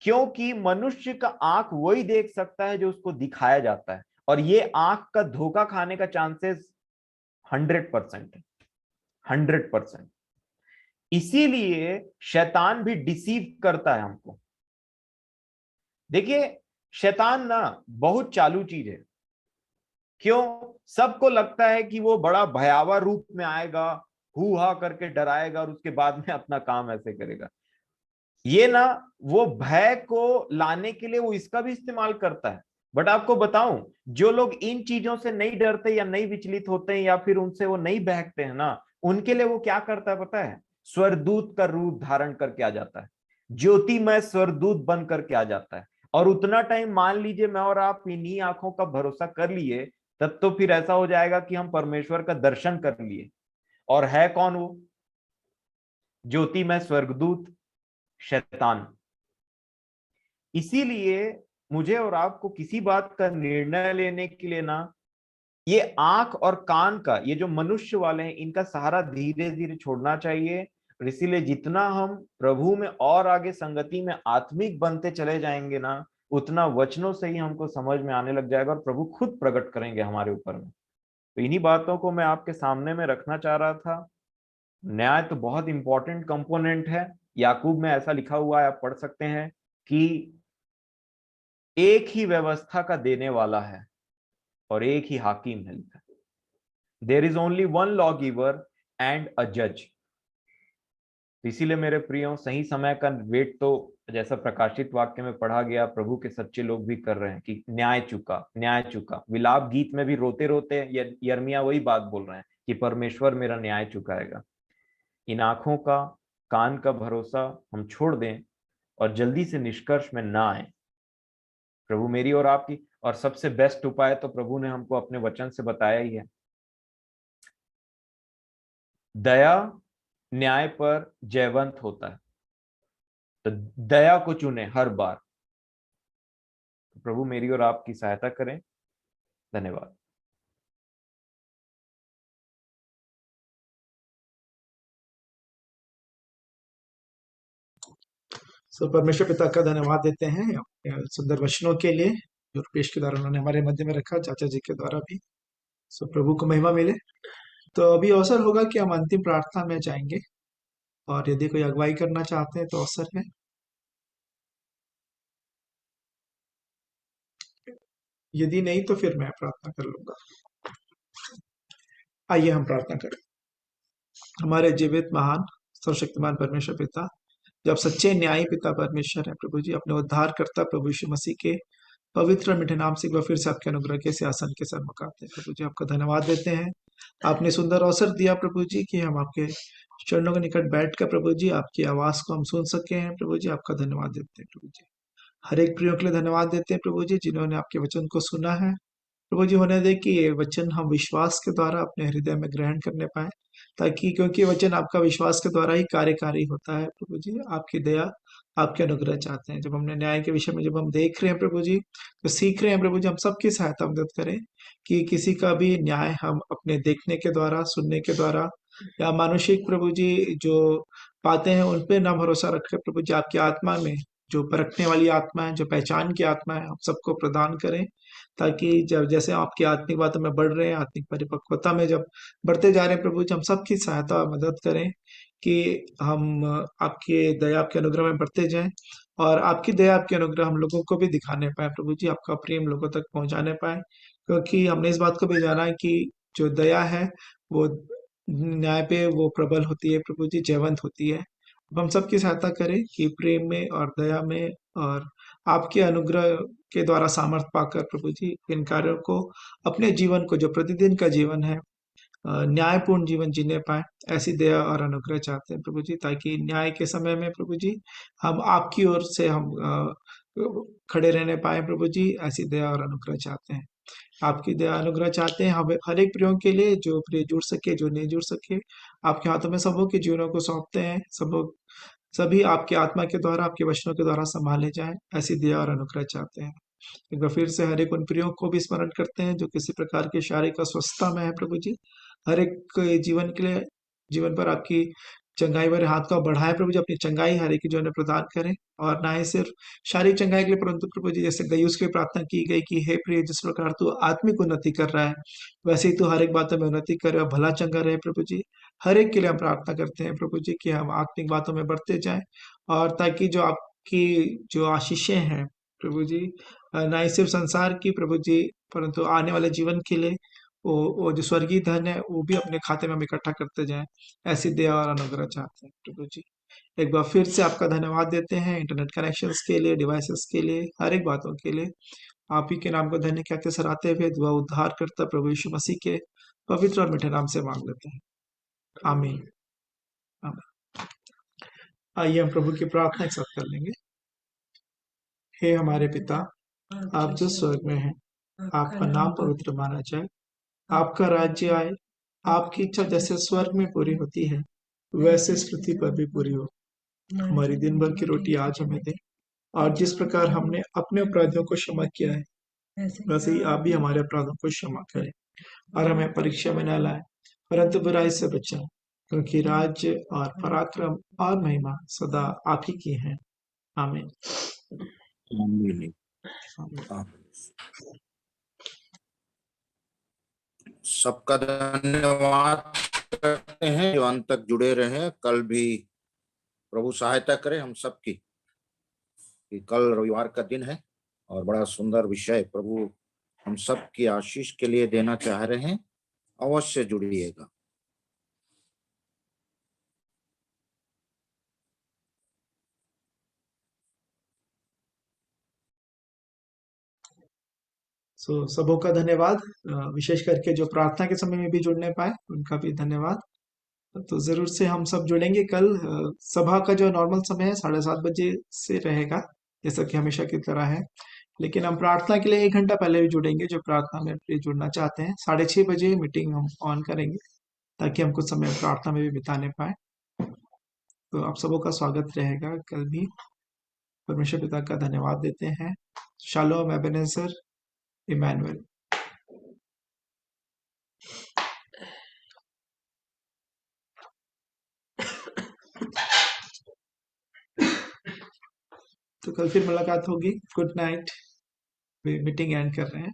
क्योंकि मनुष्य का आंख वही देख सकता है जो उसको दिखाया जाता है, और ये आंख का धोखा खाने का चांसेस 100% है, 100%। इसीलिए शैतान भी डिसीव करता है हमको। देखिए, शैतान ना बहुत चालू चीज है। क्यों? सबको लगता है कि वो बड़ा भयावह रूप में आएगा, हू हा करके डराएगा और उसके बाद में अपना काम ऐसे करेगा। ये ना, वो भय को लाने के लिए वो इसका भी इस्तेमाल करता है। बट आपको बताऊं, जो लोग इन चीजों से नहीं डरते या नहीं विचलित होते हैं या फिर उनसे वो नहीं बहकते हैं ना, उनके लिए वो क्या करता है पता है? स्वरदूत का रूप धारण करके आ जाता है, ज्योतिमय स्वरदूत बन करके आ जाता है। और उतना टाइम मान लीजिए मैं और आप इन्हीं आंखों का भरोसा कर लिए, तब तो फिर ऐसा हो जाएगा कि हम परमेश्वर का दर्शन कर लिए। और है कौन वो ज्योतिमय स्वर्गदूत? शैतान। इसीलिए मुझे और आपको किसी बात का निर्णय लेने के लिए ना, ये आंख और कान का, ये जो मनुष्य वाले हैं, इनका सहारा धीरे धीरे छोड़ना चाहिए। और इसीलिए जितना हम प्रभु में और आगे संगति में आत्मिक बनते चले जाएंगे ना, उतना वचनों से ही हमको समझ में आने लग जाएगा और प्रभु खुद प्रकट करेंगे हमारे ऊपर में। तो इन्हीं बातों को मैं आपके सामने में रखना चाह रहा था। न्याय तो बहुत इंपॉर्टेंट कंपोनेंट है। याकूब में ऐसा लिखा हुआ है, आप पढ़ सकते हैं कि एक ही व्यवस्था का देने वाला है और एक ही हाकिम है। लिखा, there is only one lawgiver and a जज। इसीलिए मेरे प्रियो, सही समय का वेट तो जैसा प्रकाशित वाक्य में पढ़ा गया, प्रभु के सच्चे लोग भी कर रहे हैं कि न्याय चुका, न्याय चुका। विलाप गीत में भी रोते रोते यिर्मयाह वही बात बोल रहे हैं कि परमेश्वर मेरा न्याय चुकाएगा। इन आंखों का, कान का भरोसा हम छोड़ दें और जल्दी से निष्कर्ष में ना आए। प्रभु मेरी और आपकी, और सबसे बेस्ट उपाय तो प्रभु ने हमको अपने वचन से बताया ही है। दया न्याय पर जयवंत होता है, तो दया को चुने हर बार। तो प्रभु मेरी और आपकी सहायता करें। धन्यवाद। परमेश्वर पिता का धन्यवाद देते हैं सुंदर वचनों के लिए जो पेश के द्वारा उन्होंने हमारे मध्य में रखा, चाचा जी के द्वारा भी। प्रभु को महिमा मिले। तो अभी अवसर होगा कि हम अंतिम प्रार्थना में जाएंगे, और यदि कोई अगुवाई करना चाहते हैं तो अवसर है। यदि नहीं तो फिर मैं प्रार्थना कर लूंगा। आइए हम प्रार्थना करें। हमारे जीवित महान सर्वशक्तिमान परमेश्वर पिता, जब सच्चे न्यायी पिता परमेश्वर है प्रभु जी, अपने उद्धार करता प्रभु यीशु मसीह के पवित्र मीठे नाम से एक बार फिर से आपके अनुग्रह के सिंहासन के सन्मुख आते हैं प्रभु जी। आपका धन्यवाद देते हैं, आपने सुंदर अवसर दिया प्रभु जी कि हम आपके चरणों के निकट बैठकर प्रभु जी आपकी आवाज को हम सुन सके हैं प्रभु जी। आपका धन्यवाद देते हैं प्रभु जी। हर एक प्रियो के लिए धन्यवाद देते हैं प्रभु जी जिन्होंने आपके वचन को सुना है प्रभु जी। होने दे कि ये वचन हम विश्वास के द्वारा अपने हृदय में ग्रहण करने पाए, ताकि क्योंकि वचन आपका विश्वास के द्वारा ही कार्यकारी होता है प्रभु जी। आपकी दया, आपके अनुग्रह चाहते हैं। जब हमने न्याय के विषय में जब हम देख रहे हैं प्रभु जी, तो सीख रहे हैं प्रभु जी, हम सबकी सहायता मदद करें कि किसी का भी न्याय हम अपने देखने के द्वारा, सुनने के द्वारा या मानुषिक प्रभु जी जो पाते हैं उन पे ना भरोसा रखें प्रभु जी। आपकी आत्मा में जो परखने वाली आत्मा है, जो पहचान की आत्मा है, आप सबको प्रदान करें, ताकि जब जैसे आपकी आत्मिक बातों में बढ़ रहे हैं, आत्मिक परिपक्वता में जब बढ़ते जा रहे हैं प्रभु जी, हम सबकी सहायता और मदद करें कि हम आपके दया, आपके अनुग्रह में बढ़ते जाएं, और आपकी दया, आपके अनुग्रह हम लोगों को भी दिखाने पाए प्रभु जी, आपका प्रेम लोगों तक पहुंचाने पाए, क्योंकि हमने इस बात को भी जाना है कि जो दया है वो न्याय पे वो प्रबल होती है प्रभु जी, जयवंत होती है। अब हम सबकी सहायता करें कि प्रेम में और दया में और आपके अनुग्रह के द्वारा सामर्थ पाकर प्रभु जी इन कार्यों को, अपने जीवन को जो प्रतिदिन का जीवन है, न्यायपूर्ण जीवन जीने पाए, ऐसी दया और अनुग्रह चाहते हैं प्रभु जी, ताकि न्याय के समय में प्रभु जी हम आपकी ओर से हम खड़े रहने पाए प्रभु जी, ऐसी दया और अनुग्रह चाहते हैं। आपकी दया अनुग्रह चाहते हैं हम हर एक प्रियों के लिए, जो प्रिय जुड़ सके, जो नहीं जुड़ सके, आपके हाथों में सबों के जीवनों को सौंपते हैं। सभी आपके आत्मा के द्वारा, आपके वचनों के द्वारा संभाले जाएं, ऐसी दया और अनुग्रह चाहते हैं। एक बार फिर से हर एक उन प्रियों को भी स्मरण करते हैं जो किसी प्रकार की शारीरिक अस्वस्थता में है प्रभु जी, हर एक के जीवन के लिए, जीवन पर आपकी चंगाई भरे हाथ को बढ़ाए प्रभु जी, अपनी चंगाई हर एक के जीवन में प्रदान करें, और ना ही सिर्फ शारीरिक चंगाई के लिए, परंतु प्रभु जी जैसे गयुस की प्रार्थना की गई कि हे प्रिय, जिस प्रकार तू आत्मिक उन्नति कर रहा है, वैसे ही तू हर एक बातों में उन्नति करे और भला चंगा रहे प्रभु जी। हर एक के लिए हम प्रार्थना करते हैं प्रभु जी कि हम आत्मिक बातों में बढ़ते जाएं, और ताकि जो आपकी जो आशीषें हैं प्रभु जी, ना ही सिर्फ संसार की प्रभु जी, परंतु आने वाले जीवन के लिए वो जो स्वर्गीय धन है वो भी अपने खाते में हम इकट्ठा करते जाएं, ऐसी दया और अनुग्रह चाहते हैं प्रभु जी। एक बार फिर से आपका धन्यवाद देते हैं इंटरनेट कनेक्शंस के लिए, डिवाइसेस के लिए, हर एक बातों के लिए। आप ही के नाम को धन्य कहते सराहते हुए दुआ उद्धार करता प्रभु यीशु मसीह के पवित्र और मीठे नाम से मांग लेते हैं, आमीन आमीन। आइए हम प्रभु की प्रार्थना एक साथ कर लेंगे। हे हमारे पिता, आप जो स्वर्ग में हैं, आपका नाम पवित्र माना जाए, आपका राज्य आए, आपकी इच्छा जैसे स्वर्ग में पूरी होती है वैसे इस पृथ्वी पर भी पूरी हो। हमारी दिन भर की रोटी आज हमें दे, और जिस प्रकार हमने अपने अपराधियों को क्षमा किया है, वैसे ही आप भी हमारे अपराधों को क्षमा करें, और हमें परीक्षा में न लाए, परंतु बुराई से बचाएं, क्योंकि राज्य और पराक्रम और महिमा सदा आप ही की है। आमीन। सबका धन्यवाद करते हैं जो अंत तक जुड़े रहे। कल भी प्रभु सहायता करे हम सबकी, कि कल रविवार का दिन है और बड़ा सुंदर विषय प्रभु हम सबकी आशीष के लिए देना चाह रहे हैं। अवश्य जुड़िएगा। सबों का धन्यवाद, विशेष करके जो प्रार्थना के समय में भी जुड़ने पाए उनका भी धन्यवाद। तो जरूर से हम सब जुड़ेंगे कल। सभा का जो नॉर्मल समय है 7:30 बजे से रहेगा, जैसा कि हमेशा की तरह है, लेकिन हम प्रार्थना के लिए 1 घंटा पहले भी जुड़ेंगे। जो प्रार्थना में जुड़ना चाहते हैं 6:30 बजे मीटिंग हम ऑन करेंगे, ताकि हम कुछ समय प्रार्थना में भी बिताने पाए। तो आप सबों का स्वागत रहेगा कल भी। परमेश्वर पिता का धन्यवाद देते हैं। Shalom, Ebenezer, Emmanuel. तो कल फिर मुलाकात होगी। Good night. मीटिंग एंड कर रहे हैं।